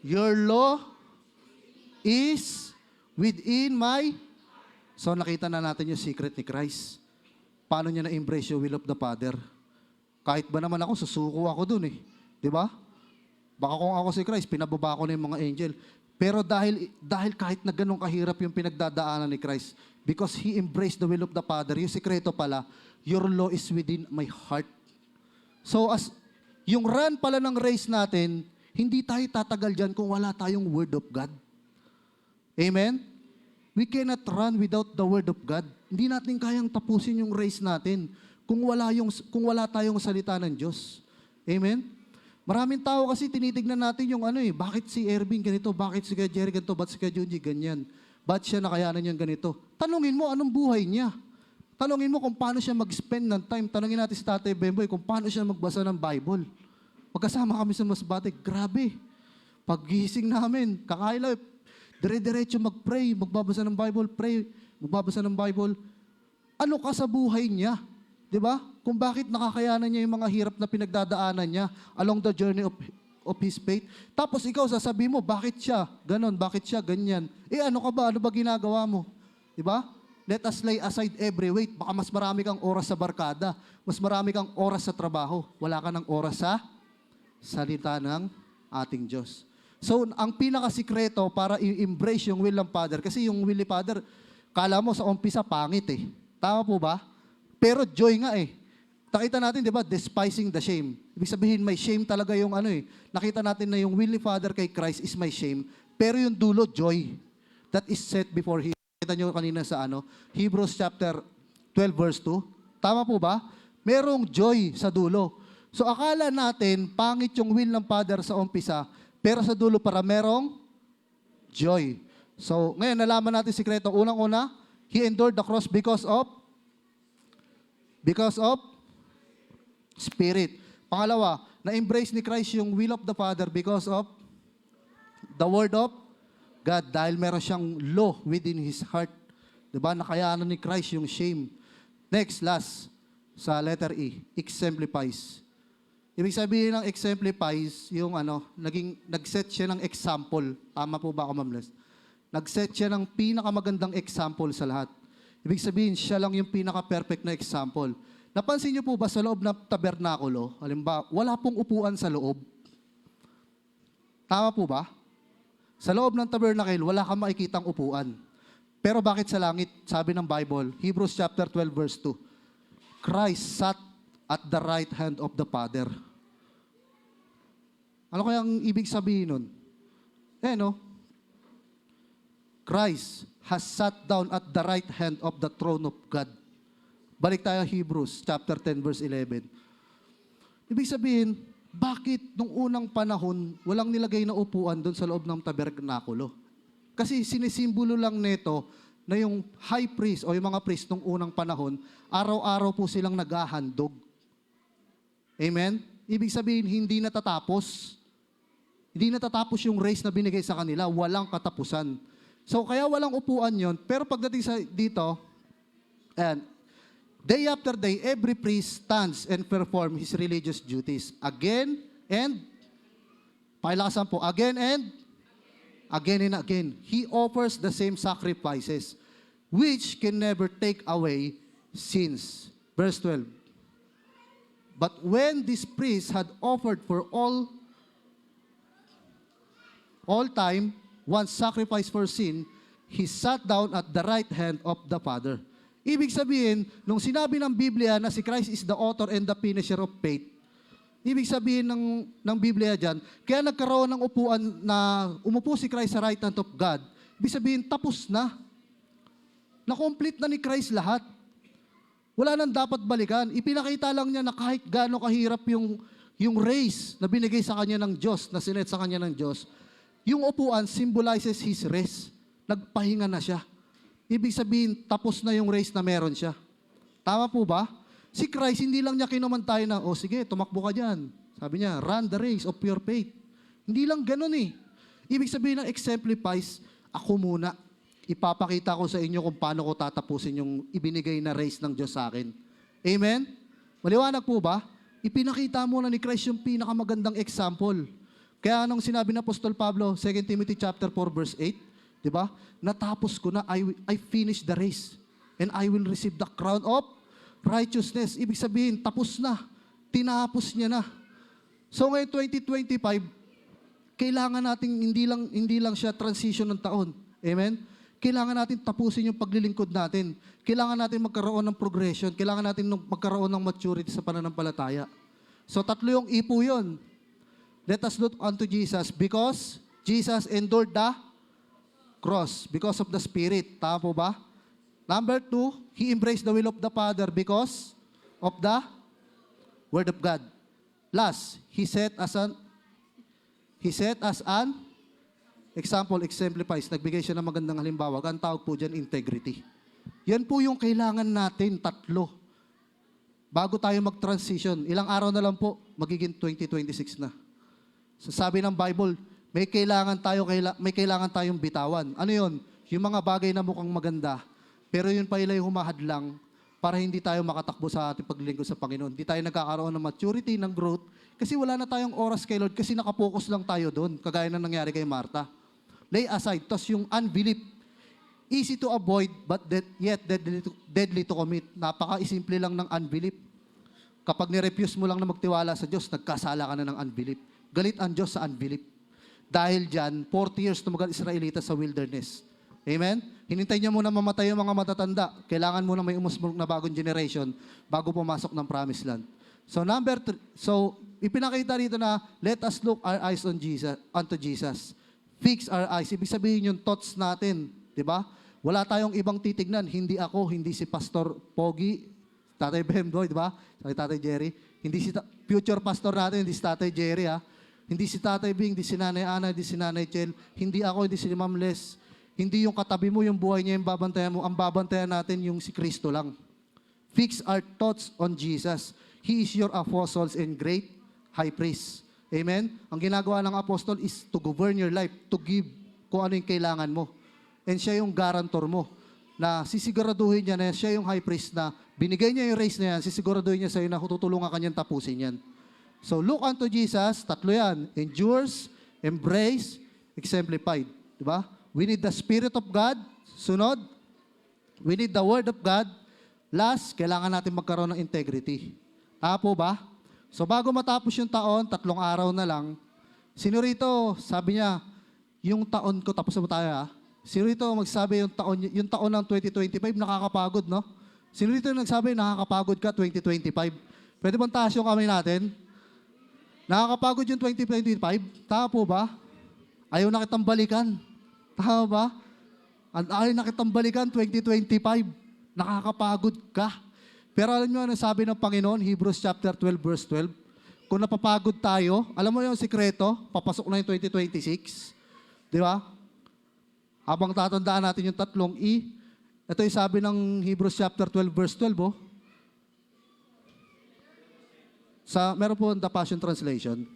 your law is within my... So nakita na natin yung secret ni Christ. Paano niya na-embrace yung will of the Father? Kahit ba naman ako, susuko ako dun eh. Di ba? Baka kung ako si Christ, pinababa ko na yung mga angel. Pero dahil kahit na ganun kahirap yung pinagdadaanan ni Christ, because He embraced the will of the Father, yung sikreto pala, your law is within my heart. So as yung run pala ng race natin, hindi tayo tatagal dyan kung wala tayong Word of God. Amen? We cannot run without the Word of God. Hindi natin kayang tapusin yung race natin kung wala tayong salita ng Diyos. Amen? Maraming tao kasi tinitignan natin yung bakit si Ervin ganito, bakit si Jerry ganito, bakit si Junji ganyan, bakit siya nakayanan niyang ganito. Tanungin mo anong buhay niya. Tanungin mo kung paano siya mag-spend ng time. Tanungin natin si Tatay Bemboy kung paano siya magbasa ng Bible. Pagkasama kami sa Masbate, grabe. Paggising namin, kakaila, dire-diretso mag-pray, magbabasa ng Bible, pray, magbabasa ng Bible. Ano ka sa buhay niya? Di ba? Kung bakit nakakayanan niya yung mga hirap na pinagdadaanan niya along the journey of his faith. Tapos ikaw sasabihin mo, bakit siya ganon, bakit siya ganyan? Ano ka ba? Ano ba ginagawa mo? Di ba? Let us lay aside every weight. Baka mas marami kang oras sa barkada. Mas marami kang oras sa trabaho. Wala ka ng oras sa salita ng ating Diyos. So, ang pinakasikreto para i-embrace yung will ng Father, kasi yung will ni Father, kala mo sa umpisa pangit eh. Tama po ba? Pero joy nga eh. Nakita natin, di ba, despising the shame. Ibig sabihin, may shame talaga yung Nakita natin na yung will ni Father kay Christ is my shame. Pero yung dulo, joy. That is set before Him. Kita nyo kanina sa Hebrews chapter 12 verse 2. Tama po ba? Merong joy sa dulo. So akala natin, pangit yung will ng Father sa umpisa, pero sa dulo para merong joy. So ngayon, nalaman natin sikreto. Unang-una, He endured the cross because of Spirit. Pangalawa, na-embrace ni Christ yung will of the Father because of the Word of God. Dahil meron siyang law within His heart. Diba? Nakayanan ni Christ yung shame. Next, last, sa letter E, exemplifies. Ibig sabihin ng exemplifies, yung nag-set siya ng example. Tama po ba ako, Ma'am Les? Nag-set siya ng pinakamagandang example sa lahat. Ibig sabihin, siya lang yung pinaka-perfect na example. Napansin niyo po ba sa loob ng tabernakulo, halimbawa, wala pong upuan sa loob? Tama po ba? Sa loob ng tabernacle, wala kang makikitang upuan. Pero bakit sa langit? Sabi ng Bible, Hebrews chapter 12 verse 2, Christ sat at the right hand of the Father. Ano kayang ibig sabihin nun? Christ has sat down at the right hand of the throne of God. Balik tayo Hebrews chapter 10 verse 11. Ibig sabihin, bakit nung unang panahon walang nilagay na upuan doon sa loob ng tabernakulo? Kasi sinisimbolo lang nito na yung high priest o yung mga priest nung unang panahon, araw-araw po silang naghahandog. Amen? Ibig sabihin, hindi natatapos. Hindi natatapos yung race na binigay sa kanila. Walang katapusan. So, kaya walang upuan yon. Pero pagdating sa dito, and day after day, every priest stands and perform his religious duties. Again and, pakilakasan po, again and again. He offers the same sacrifices, which can never take away sins. Verse 12. But when this priest had offered for all time, one sacrifice for sin, he sat down at the right hand of the Father. Ibig sabihin, nung sinabi ng Biblia na si Christ is the author and the finisher of faith, ibig sabihin ng Biblia dyan, kaya nagkaroon ng upuan na umupo si Christ sa right hand of God, ibig sabihin, tapos na. Na-complete na ni Christ lahat. Wala nang dapat balikan. Ipinakita lang niya na kahit gaano kahirap yung race na binigay sa kanya ng Diyos, na sinet sa kanya ng Diyos, yung upuan symbolizes His rest. Nagpahinga na siya. Ibig sabihin, tapos na yung race na meron siya. Tama po ba? Si Christ, hindi lang niya kinumantay na, sige, tumakbo ka dyan. Sabi niya, run the race of your faith. Hindi lang ganun eh. Ibig sabihin ng exemplifies, ako muna. Ipapakita ko sa inyo kung paano ko tatapusin yung ibinigay na race ng Diyos sa akin. Amen? Maliwanag po ba? Ipinakita muna ni Christ yung pinakamagandang example. Kaya anong sinabi ng Apostol Pablo, 2 Timothy chapter 4 verse 8, di ba? Natapos ko na, I finished the race and I will receive the crown of righteousness. Ibig sabihin, tapos na. Tinapos niya na. So ngayon 2025, kailangan natin hindi lang siya transition ng taon. Amen? Kailangan natin tapusin yung paglilingkod natin. Kailangan natin magkaroon ng progression. Kailangan natin magkaroon ng maturity sa pananampalataya. So 3 yung ipo yun. Let us look unto Jesus because Jesus endured the cross because of the Spirit. Tama po ba? Number 2, He embraced the will of the Father because of the Word of God. Last, He set as an example, exemplifies. Nagbigay siya ng magandang halimbawa. Ang tawag po dyan, integrity. Yan po yung kailangan natin, 3. Bago tayo mag-transition, ilang araw na lang po, magiging 2026 na. So sabi ng Bible, may kailangan tayong bitawan. Ano yun? Yung mga bagay na mukhang maganda, pero yun pa ila'y humahadlang para hindi tayo makatakbo sa ating paglilingkod sa Panginoon. Hindi tayo nagkakaroon ng maturity, ng growth, kasi wala na tayong oras kay Lord, kasi nakapokus lang tayo doon, kagaya na nangyari kay Martha. Lay aside. Tapos yung unbelief, easy to avoid, but yet deadly to commit. Napaka-isimple lang ng unbelief. Kapag nirefuse mo lang na magtiwala sa Diyos, nagkasala ka na ng unbelief. Galit ang Diyos sa unbelief. Dahil dyan, 40 years tumagal Israelita sa wilderness. Amen? Hinintay niya muna mamatay yung mga matatanda. Kailangan muna may umusmulok na bagong generation bago pumasok ng promised land. So ipinakita rito na let us look our eyes on Jesus, unto Jesus. Fix our eyes. Ibig sabihin yung thoughts natin, di ba? Wala tayong ibang titignan. Hindi ako, hindi si Pastor Pogi, Tatay Bemboy, di ba? Tatay Jerry. Hindi si future pastor natin, hindi si Tatay Jerry, ha? Hindi si Tatay Bing, hindi si Nanay Ana, hindi si Nanay Chel. Hindi ako, hindi si Ma'am Les. Hindi yung katabi mo, yung buhay niya, yung babantayan mo. Ang babantayan natin yung si Kristo lang. Fix our thoughts on Jesus. He is your apostle and great high priest. Amen? Ang ginagawa ng apostol is to govern your life, to give kung ano yung kailangan mo. And siya yung guarantor mo na sisiguraduhin niya na siya yung high priest na binigay niya yung race na yan, sisiguraduhin niya sa'yo na tutulungan ka niyang tapusin yan. So look unto Jesus, 3 yan. Endures, embrace, exemplified. Diba? We need the Spirit of God. Sunod, we need the Word of God. Last, kailangan natin magkaroon ng integrity. Tama po ba? So bago matapos yung taon, 3 araw na lang, sino rito, sabi niya, yung taon ko, tapos na tayo ha? Sino rito magsabi yung taon ng 2025, nakakapagod, no? Sino rito nagsabi, nakakapagod ka 2025? Pwede bang taas yung kamay natin? Nakakapagod yung 2025? Tama po ba? Ayaw na kitang balikan. Tama ba? ang ayaw na kitang balikan 2025. Nakakapagod ka. Pero alam nyo ano sabi ng Panginoon, Hebrews chapter 12 verse 12? Kung napapagod tayo, alam mo yung sikreto, papasok na yung 2026. Di ba? Habang tatandaan natin yung tatlong E, ito yung sabi ng Hebrews chapter 12 verse 12, oh. Meron po the Passion Translation.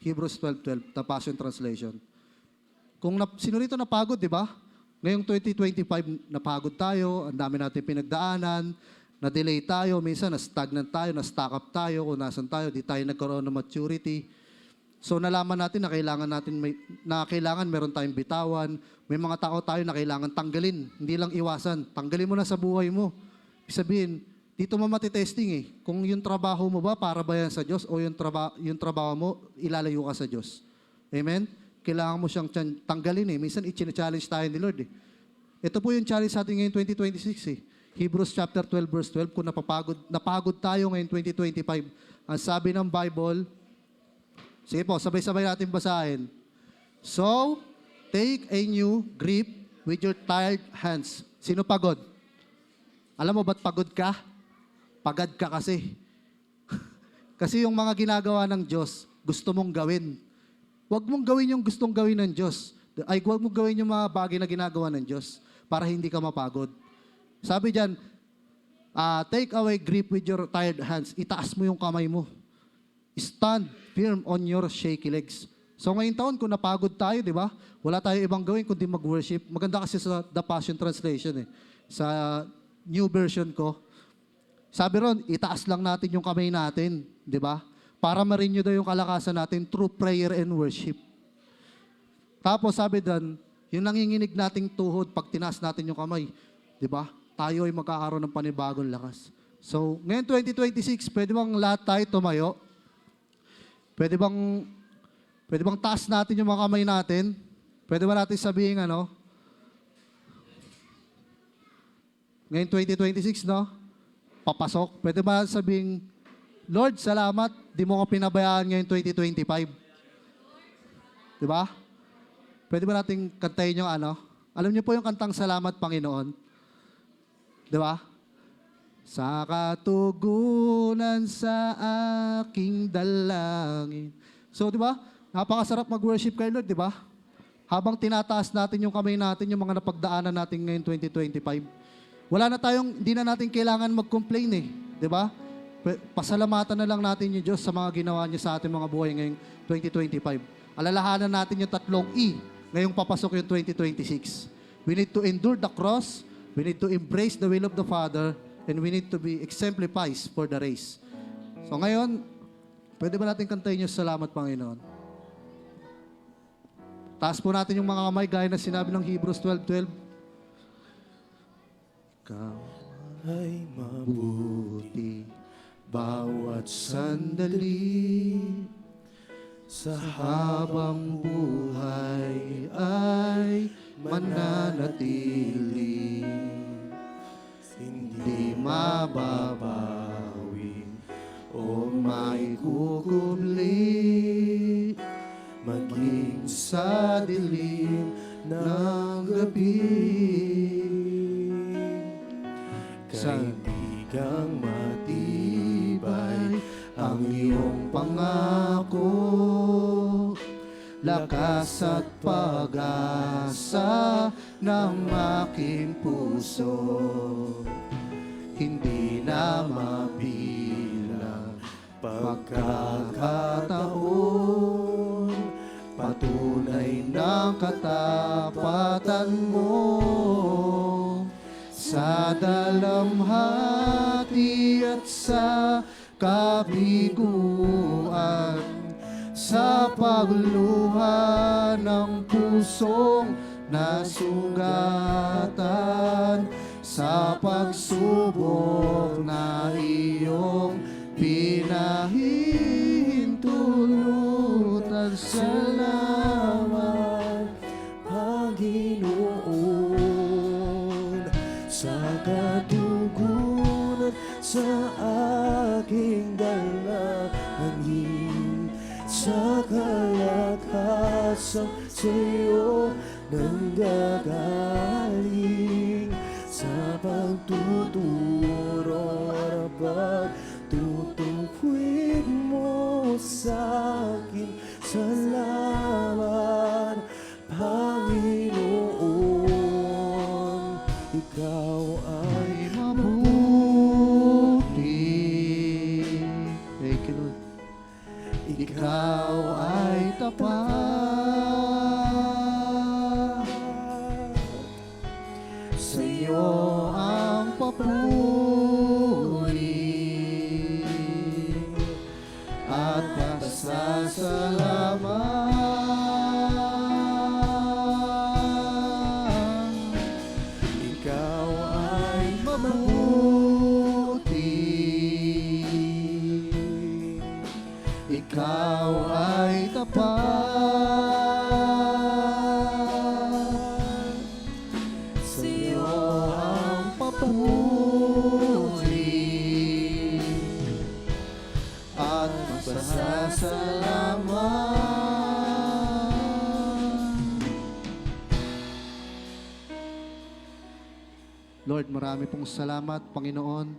Hebrews 12:12, the Passion Translation. Kung sino rito napagod, di ba? Ngayong 2025, napagod tayo, ang dami natin pinagdaanan, na-delay tayo, minsan na-stagnant tayo, na-stack up tayo, kung nasan tayo, di tayo nagkaroon ng maturity. So nalaman natin na kailangan meron tayong bitawan, may mga tao tayo na kailangan tanggalin, hindi lang iwasan. Tanggalin mo na sa buhay mo. Ibig sabihin, dito mo matitesting eh. Kung yung trabaho mo ba, para ba yan sa Diyos, o yung trabaho mo, ilalayo ka sa Diyos. Amen? Kailangan mo siyang tanggalin eh. Minsan, i-challenge tayo ni Lord eh. Ito po yung challenge sa atin ngayon 2026 eh. Hebrews chapter 12 verse 12, kung napagod tayo ngayon 2025, ang sabi ng Bible, sige po, sabay-sabay natin basahin. So, take a new grip with your tired hands. Sino pagod? Alam mo ba't pagod ka? Pagad ka kasi. Kasi yung mga ginagawa ng Diyos, gusto mong gawin. Huwag mong gawin yung gustong gawin ng Diyos. Huwag mong gawin yung mga bagay na ginagawa ng Diyos para hindi ka mapagod. Sabi diyan, take away grip with your tired hands. Itaas mo yung kamay mo. Stand firm on your shaky legs. So ngayong taon, kung napagod tayo, di ba? Wala tayo ibang gawin kundi mag-worship. Maganda kasi sa The Passion Translation eh. Sa new version ko. Sabi ron, itaas lang natin yung kamay natin, di ba? Para ma-renew daw yung kalakasan natin through prayer and worship. Tapos sabi doon, yung nanginginig nating tuhod pag tinaas natin yung kamay, di ba? Tayo ay magkakaroon ng panibagong lakas. So, ngayon 2026, pwede bang lahat tayo tumayo? Pwede bang taas natin yung mga kamay natin? Pwede ba natin sabihin ngayon 2026, no? Papasok. Pwede ba sabihin, Lord, salamat, di mo ko pinabayaan ngayon 2025. Di ba? Pwede ba natin kantayin yung Alam niyo po yung kantang Salamat, Panginoon? Di ba? Sa katugunan sa aking dalangin. So, di ba? Napakasarap mag-worship kay Lord, di ba? Habang tinataas natin yung kamay natin, yung mga napagdaanan natin ngayon 2025. Hindi na natin kailangan mag-complain eh. Di ba? Pasalamatan na lang natin yung Diyos sa mga ginawa niya sa ating mga buhay ngayong 2025. Alalahanan natin yung tatlong E ngayong papasok yung 2026. We need to endure the cross, we need to embrace the will of the Father, and we need to be exemplified for the race. So ngayon, pwede ba natin kantayin yung Salamat, Panginoon? Taas po natin yung mga kamay gaya na sinabi ng Hebrews 12:12. Ikaw ay mabuti bawat sandali sa habang buhay ay mananatili, hindi mababawi o maikukubli maging sa dilim ng gabi. Kaibigang matibay ang iyong pangako, lakas at pag-asa ng aking puso, hindi na mabilang pagkakataon, patunay ng katapatan mo. Sa dalamhati at sa kabiguan, sa pagluha ng pusong nasugatan, sa pagsubok na iyong pinahihintulutan. Salamat, Panginoon, sa katugunan sa aking dalangin, sa kalakasan sa iyo nanggagaling sa pagtuturo at pagtutungkwid mo sa'kin. Salamat, Panginoon, Ikaw ay mabuti. Thank you, Lord. Ikaw ay tapat. Sa iyo ang papuri at pasasalamat. Ikaw ay Mabuti. Ikaw ay tapat. Sa iyo ang papuri at pasasalamat. Lord, marami pong salamat, Panginoon,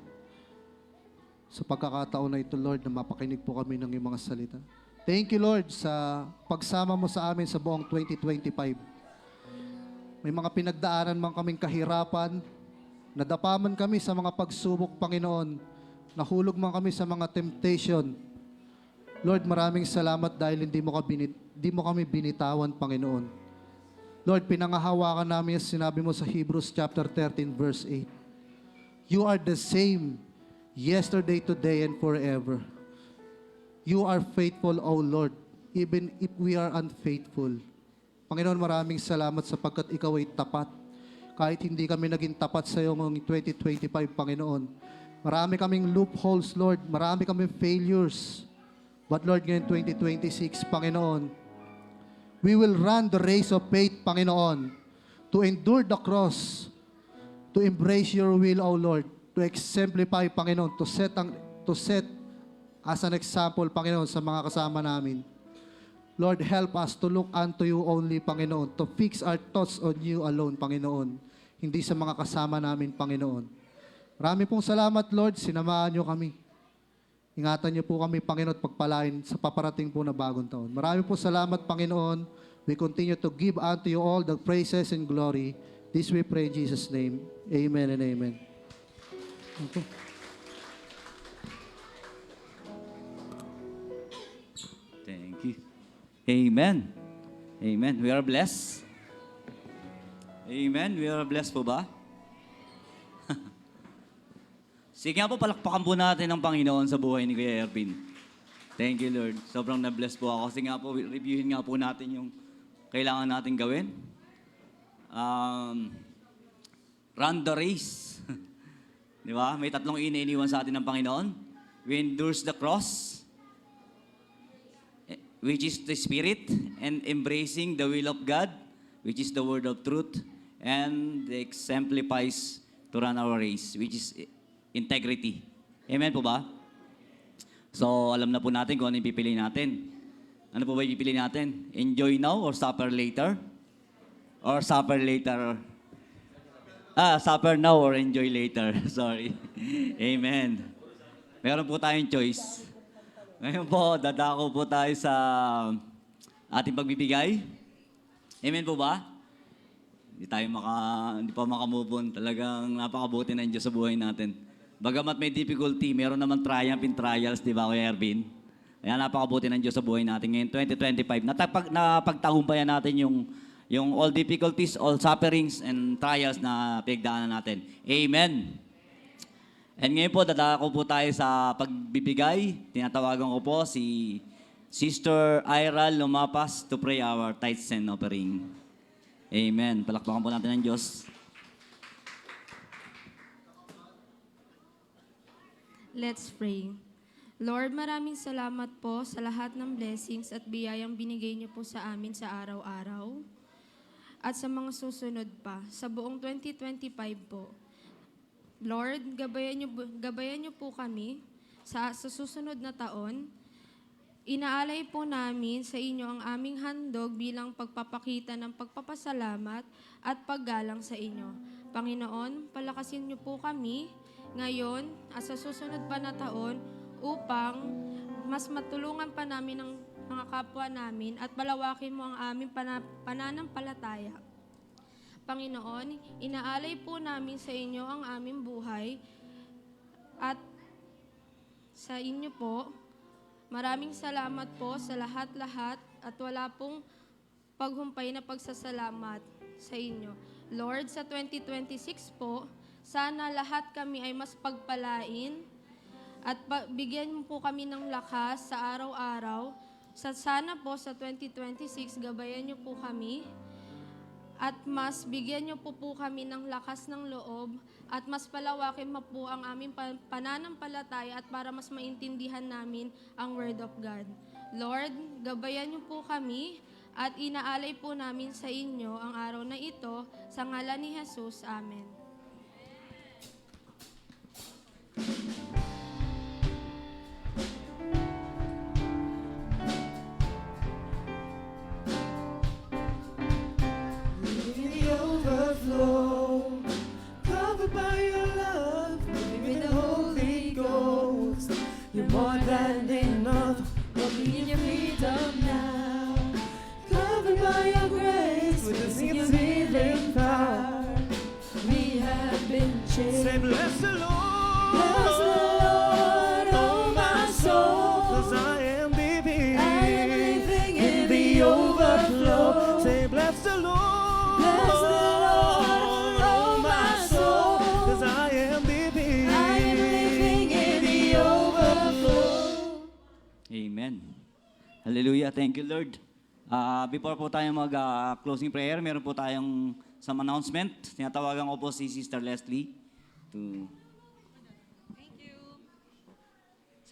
sa pagkakataon na ito, Lord, na mapakinig po kami ng iyong mga salita. Thank you, Lord, sa pagsama mo sa amin sa buong 2025. May mga pinagdaanan man kaming kahirapan, nadapaman kami sa mga pagsubok, Panginoon, nahulog man kami sa mga temptation. Lord, maraming salamat dahil hindi mo kami binitawan, Panginoon. Lord, pinangahawakan namin yung sinabi mo sa Hebrews chapter 13, verse 8. You are the same yesterday, today, and forever. You are faithful, O Lord, even if we are unfaithful. Panginoon, maraming salamat sapagkat Ikaw ay tapat. Kahit hindi kami naging tapat sa iyo ngayong 2025, Panginoon. Marami kaming loopholes, Lord. Marami kaming failures. But Lord, ngayon 2026, Panginoon, we will run the race of faith, Panginoon, to endure the cross, to embrace your will, O Lord, to exemplify, Panginoon, to set as an example, Panginoon, sa mga kasama namin. Lord, help us to look unto you only, Panginoon, to fix our thoughts on you alone, Panginoon, hindi sa mga kasama namin, Panginoon. Marami pong salamat, Lord, sinamahan niyo kami. Ingatan niyo po kami, Panginoon, at pagpalain sa paparating po na bagong taon. Marami po salamat, Panginoon. We continue to give unto you all the praises and glory. This we pray in Jesus' name. Amen and amen. Thank you. Amen. Amen. We are blessed. Amen. We are blessed po ba? Sige nga po, palakpakan po natin ang Panginoon sa buhay ni Kuya Ervin. Thank you, Lord. Sobrang na-bless po ako. Kasi nga po, reviewin nga po natin yung kailangan natin gawin. Run the race. Di ba? May tatlong iniwan sa atin ng Panginoon. We endures the cross, which is the Spirit, and embracing the will of God, which is the word of truth, and the exemplifies to run our race, which is integrity. Amen po ba? So, alam na po natin kung ano yung pipili natin. Ano po ba yung pipili natin? Enjoy now or suffer later? Or suffer later? Suffer now or enjoy later. Sorry. Amen. Meron po tayong choice. Ngayon po, dadako po tayo sa ating pagbibigay. Amen po ba? Hindi pa makamove on. Talagang napakabuti ng Diyos sa buhay natin. Bagamat may difficulty, meron naman triumph in trials, di ba, Kuya Ervin? Kaya napakabuti ng Diyos sa buhay natin ngayon, 2025. Napagtagumpayan natin yung all difficulties, all sufferings, and trials na pinagdaanan natin. Amen. And ngayon po, dadako po tayo sa pagbibigay. Tinatawagan ko po si Sister Ira Lumapas to pray our tithes and offering. Amen. Palakpakan po natin ang Diyos. Let's pray. Lord, maraming salamat po sa lahat ng blessings at biyayang binigay niyo po sa amin sa araw-araw at sa mga susunod pa. Sa buong 2025 po. Lord, gabayan niyo po kami sa susunod na taon Inaalay po namin sa inyo ang aming handog bilang pagpapakita ng pagpapasalamat at paggalang sa inyo. Panginoon, palakasin niyo po kami ngayon at sa susunod pa na taon upang mas matulungan pa namin ang mga kapwa namin at palawakin mo ang aming pananampalataya. Panginoon, inaalay po namin sa inyo ang aming buhay at sa inyo po. Maraming salamat po sa lahat-lahat at wala pong paghumpay na pagsasalamat sa inyo. Lord, sa 2026 po, sana lahat kami ay mas pagpalain at bigyan mo po kami ng lakas sa araw-araw. Sana po sa 2026, gabayan niyo po kami at mas bigyan niyo po kami ng lakas ng loob at mas palawakin mo po ang aming pananampalataya at para mas maintindihan namin ang Word of God. Lord, gabayan niyo po kami at inaalay po namin sa inyo ang araw na ito sa ngalan ni Jesus. Amen. In the overflow, covered by your love, living with the Holy Ghost. You're more than enough, walking in your freedom now. Covered by your grace, witnessing your healing power. We have been changed. Say, bless the Lord, Bless the Lord, oh my soul. 'cause I am living, I am living in the overflow. Say, bless the Lord, Bless the Lord, oh my soul. 'cause I am living, I am living in the overflow. Amen. Hallelujah. Thank you, Lord. Before po tayo mag-closing prayer, meron po tayong some announcement. Tinatawagan ko po si Sister Leslie to...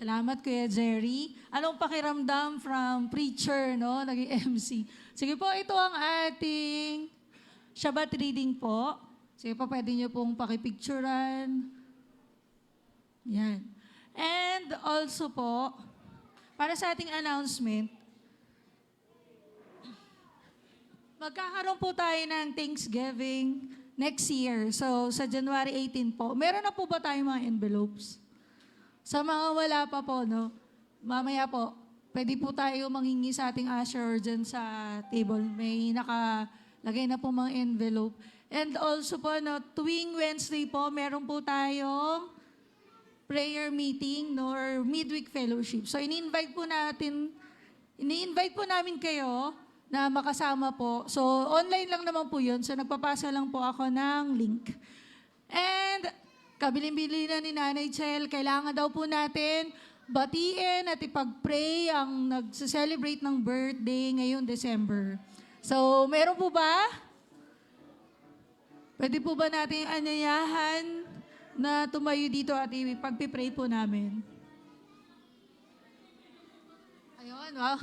Salamat, Kuya Jerry. Anong pakiramdam from preacher, no? Naging MC. Sige po, ito ang ating Shabbat reading po. Sige po, pwede niyo pong pakipicturan. Yan. And also po, para sa ating announcement, magkakaroon po tayo ng Thanksgiving next year. So, sa January 18 po. Meron na po ba tayong mga envelopes? Sa mga wala pa po, no? Mamaya po, pwede po tayo manghingi sa ating usher dyan sa table. May nakalagay na po mga envelope. And also po, no, tuwing Wednesday po, meron po tayong prayer meeting, no, or midweek fellowship. So, ini-invite po namin kayo na makasama po. So, online lang naman po yun. So, nagpapasa lang po ako ng link. And, kabilin-bili na ni Nanay Chel, kailangan daw po natin batiin at ipag-pray ang nagse-celebrate ng birthday ngayong December. So, meron po ba? Pwede po ba natin anyayahan na tumayo dito at ipag-pray po namin? Ayun, wow.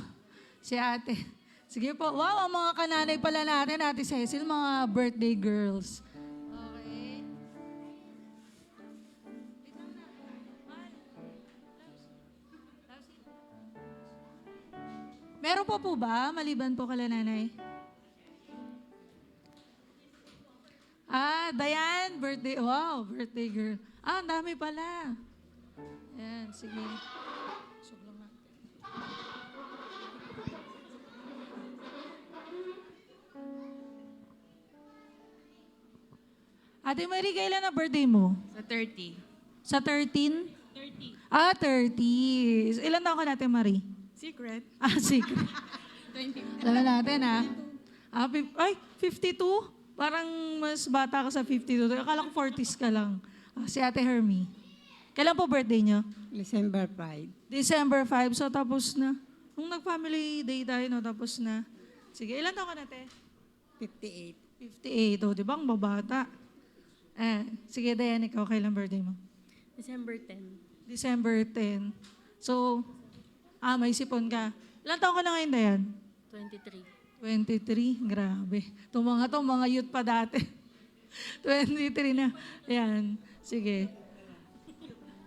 Si ate. Sige po. Wow, ang mga kananay pala natin, Ate Cecil, mga birthday girls. Okay. Meron po ba, maliban po kala nanay? Dayan, birthday. Wow, birthday girl. Ang dami pala. Ayan, sige. Sobrang na. Ate Marie, kailan na birthday mo? Sa 30. Sa 13? 30. Ilan taon ka natin, Marie? Secret. Secret. 20. Alam natin, ay, 52? Parang mas bata ka sa 52. Akala ko 40s ka lang. Si Ate Hermie. Kailan po birthday niyo? December 5. December 5. So, tapos na. Nung nag-family day tayo, no, tapos na. Sige, ilan taon ka natin? 58. 58. O, di ba? Ang babata. Sige, Dayan, ikaw, kailan birthday mo? December 10. December 10. So, may sipon ka. Ilan taon ka na ngayon, Dayan? 23. 23? Grabe. Itong mga youth pa dati. 23 na. Ayan. Sige.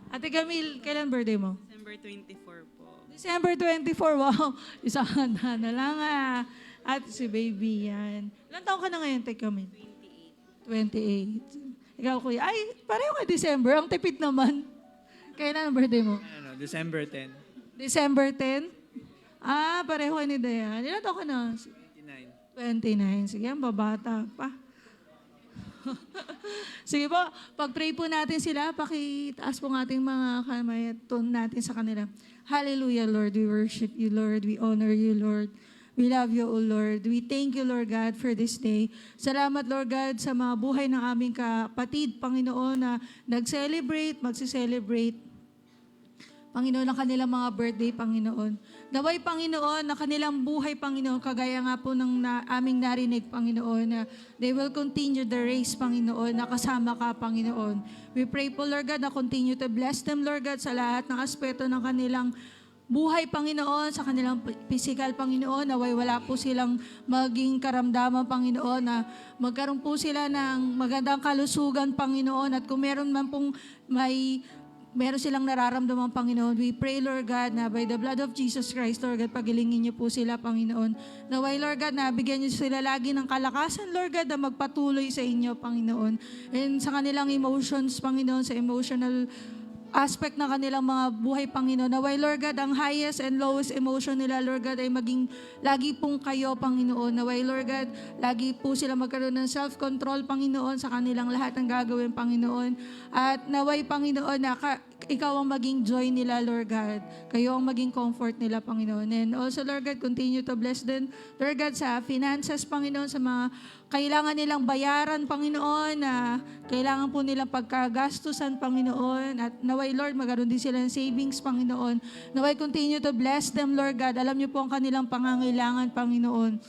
Ate Camille, kailan birthday mo? December 24 po. December 24, wow. Isang handa na lang At si baby yan. Ilan taon ka na ngayon, Teka Min? 28. Ikaw, kuya. Ay, pareho kay December. Ang tipid naman. Kailan ang birthday mo? Ano, December 10. December 10? Pareho kayo ni Dayan. Ilan taon ka na? 29. 29. Sige, ang babata pa. Sige po, pag-pray po natin sila, pakitaas po ng ating mga kamay at tune natin sa kanila. Hallelujah, Lord. We worship you, Lord. We honor you, Lord. We love you, O Lord. We thank you, Lord God, for this day. Salamat, Lord God, sa mga buhay ng aming kapatid, Panginoon, na nag-celebrate, magsi-celebrate. Panginoon, ang kanilang mga birthday, Panginoon. Naway, Panginoon, na kanilang buhay, Panginoon, kagaya nga po ng aming narinig, Panginoon, na they will continue the race, Panginoon, na kasama ka, Panginoon. We pray po, Lord God, na continue to bless them, Lord God, sa lahat ng aspeto ng kanilang buhay, Panginoon, sa kanilang physical, Panginoon, naway wala po silang maging karamdaman, Panginoon, na magkaroon po sila ng magandang kalusugan, Panginoon, at kung meron man pong meron silang nararamdaman, Panginoon. We pray, Lord God, na by the blood of Jesus Christ, Lord God, pagilingin niyo po sila, Panginoon. Naway, Lord God, na bigyan niyo sila lagi ng kalakasan, Lord God, na magpatuloy sa inyo, Panginoon. And sa kanilang emotions, Panginoon, sa emotional aspect ng kanilang mga buhay, Panginoon. Naway, Lord God, ang highest and lowest emotion nila, Lord God, ay maging lagi pong kayo, Panginoon. Naway, Lord God, lagi po sila magkaroon ng self-control, Panginoon, sa kanilang lahat ng gagawin, Panginoon. At naway, Panginoon, na ikaw ang maging joy nila, Lord God. Kayo ang maging comfort nila, Panginoon. And also, Lord God, continue to bless them, Lord God, sa finances, Panginoon, sa mga kailangan nilang bayaran, Panginoon, na kailangan po nilang pagkagastusan, Panginoon. At naway, Lord, magkaroon din sila ng savings, Panginoon. Naway, continue to bless them, Lord God. Alam niyo po ang kanilang pangangailangan, Panginoon.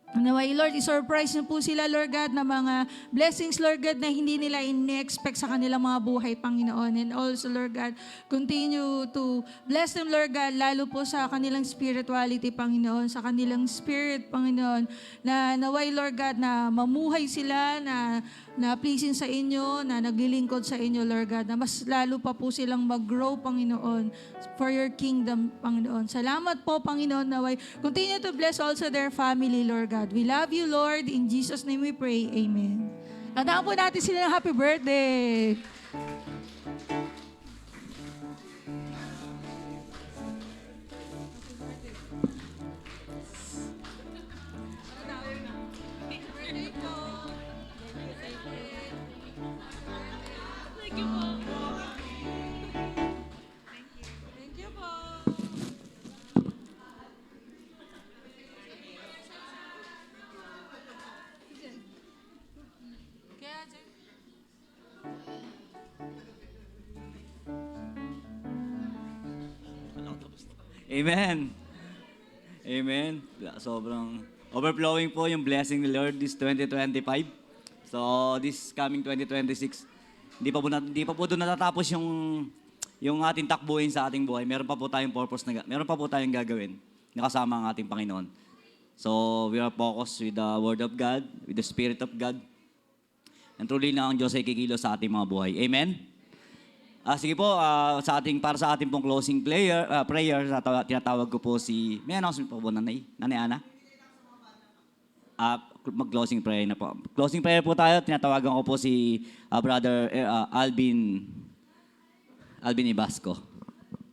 Naway, Lord, i-surprise niyo po sila, Lord God, na mga blessings, Lord God, na hindi nila in-expect sa kanilang mga buhay, Panginoon. And also, Lord God, continue to bless them, Lord God, lalo po sa kanilang spirituality, Panginoon, sa kanilang spirit, Panginoon, na naway, Lord God, na mamuhay sila, na pleasing sa inyo, na naglilingkod sa inyo, Lord God, na mas lalo pa po silang mag-grow, Panginoon, for your kingdom, Panginoon. Salamat po, Panginoon, naway. Continue to bless also their family, Lord God. We love you, Lord. In Jesus' name we pray. Amen. Tandaan po natin sila ng happy birthday. Amen. Amen. Sobrang overflowing po yung blessing ni Lord this 2025. So, this coming 2026, hindi pa po doon natatapos yung ating takbuhin sa ating buhay. Meron pa po tayong purpose meron pa po tayong gagawin na kasama ang ating Panginoon. So, we are focused with the Word of God, with the Spirit of God. And truly na ang Diyos ay kikilos sa ating mga buhay. Amen? Sige po, para sa ating pong closing prayer, tinatawag ko po may announcement po po, Nanay Ana? Mag-closing prayer na po. Closing prayer po tayo, tinatawagan ko po si Brother Alvin Ibasco.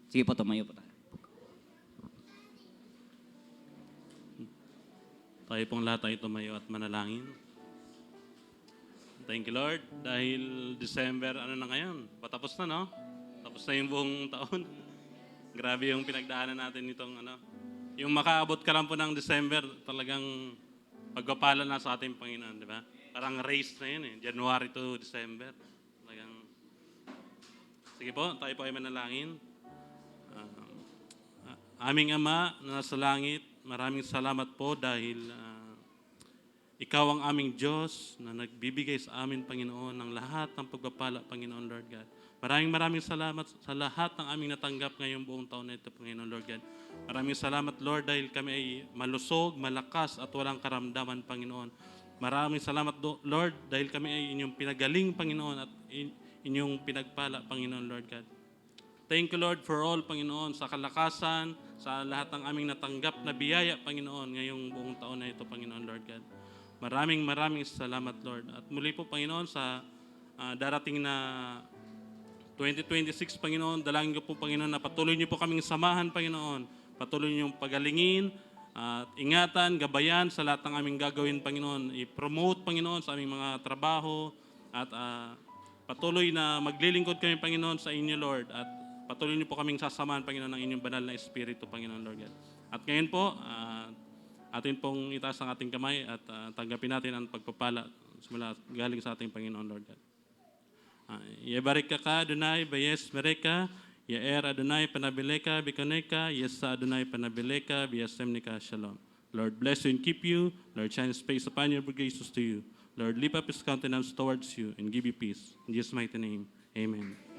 Sige po, tumayo po tayo. Tayo pong lahat ay tumayo at manalangin. Thank you, Lord. Dahil December, na ngayon? Patapos na, no? Tapos na yung buong taon. Grabe yung pinagdaanan natin nitong, Yung makaabot ka lang po ng December, talagang pagpapala na sa ating Panginoon, di ba? Parang race na yun, eh. January to December. Talagang... Sige po, tayo po ay manalangin. Aming Ama na nasa langit, maraming salamat po dahil... Ikaw ang aming Diyos na nagbibigay sa amin, Panginoon, ng lahat ng pagpapala, Panginoon, Lord God. Maraming salamat sa lahat ng aming natanggap ngayong buong taon na ito, Panginoon, Lord God. Maraming salamat, Lord, dahil kami ay malusog, malakas at walang karamdaman, Panginoon. Maraming salamat, Lord, dahil kami ay inyong pinagaling, Panginoon, at inyong pinagpala, Panginoon, Lord God. Thank you, Lord, for all, Panginoon, sa kalakasan, sa lahat ng aming natanggap na biyaya, Panginoon, ngayong buong taon na ito, Panginoon, Lord God. Maraming salamat, Lord. At muli po, Panginoon, sa darating na 2026, Panginoon, dalangin ko po, Panginoon, na patuloy niyo po kaming samahan, Panginoon. Patuloy niyo pagalingin, at ingatan, gabayan sa lahat ng aming gagawin, Panginoon. I-promote, Panginoon, sa aming mga trabaho, at patuloy na maglilingkod kami, Panginoon, sa inyo, Lord. At patuloy niyo po kaming sasamahan, Panginoon, ng inyong banal na Espiritu, Panginoon, Lord God. At ngayon po, atin pong itaas ang ating kamay at tanggapin natin ang pagpapala simula galing sa ating Panginoon, Lord God. Yebarik ka, Adonai, bayes mereka, Yaer Adonai, panabileka, bikoneka, Yesa Adonai, panabileka, biyasemnika, shalom. Lord bless you and keep you. Lord shine his face upon you, bring graces to you. Lord lift up his countenance towards you and give you peace. In Jesus' mighty name, amen.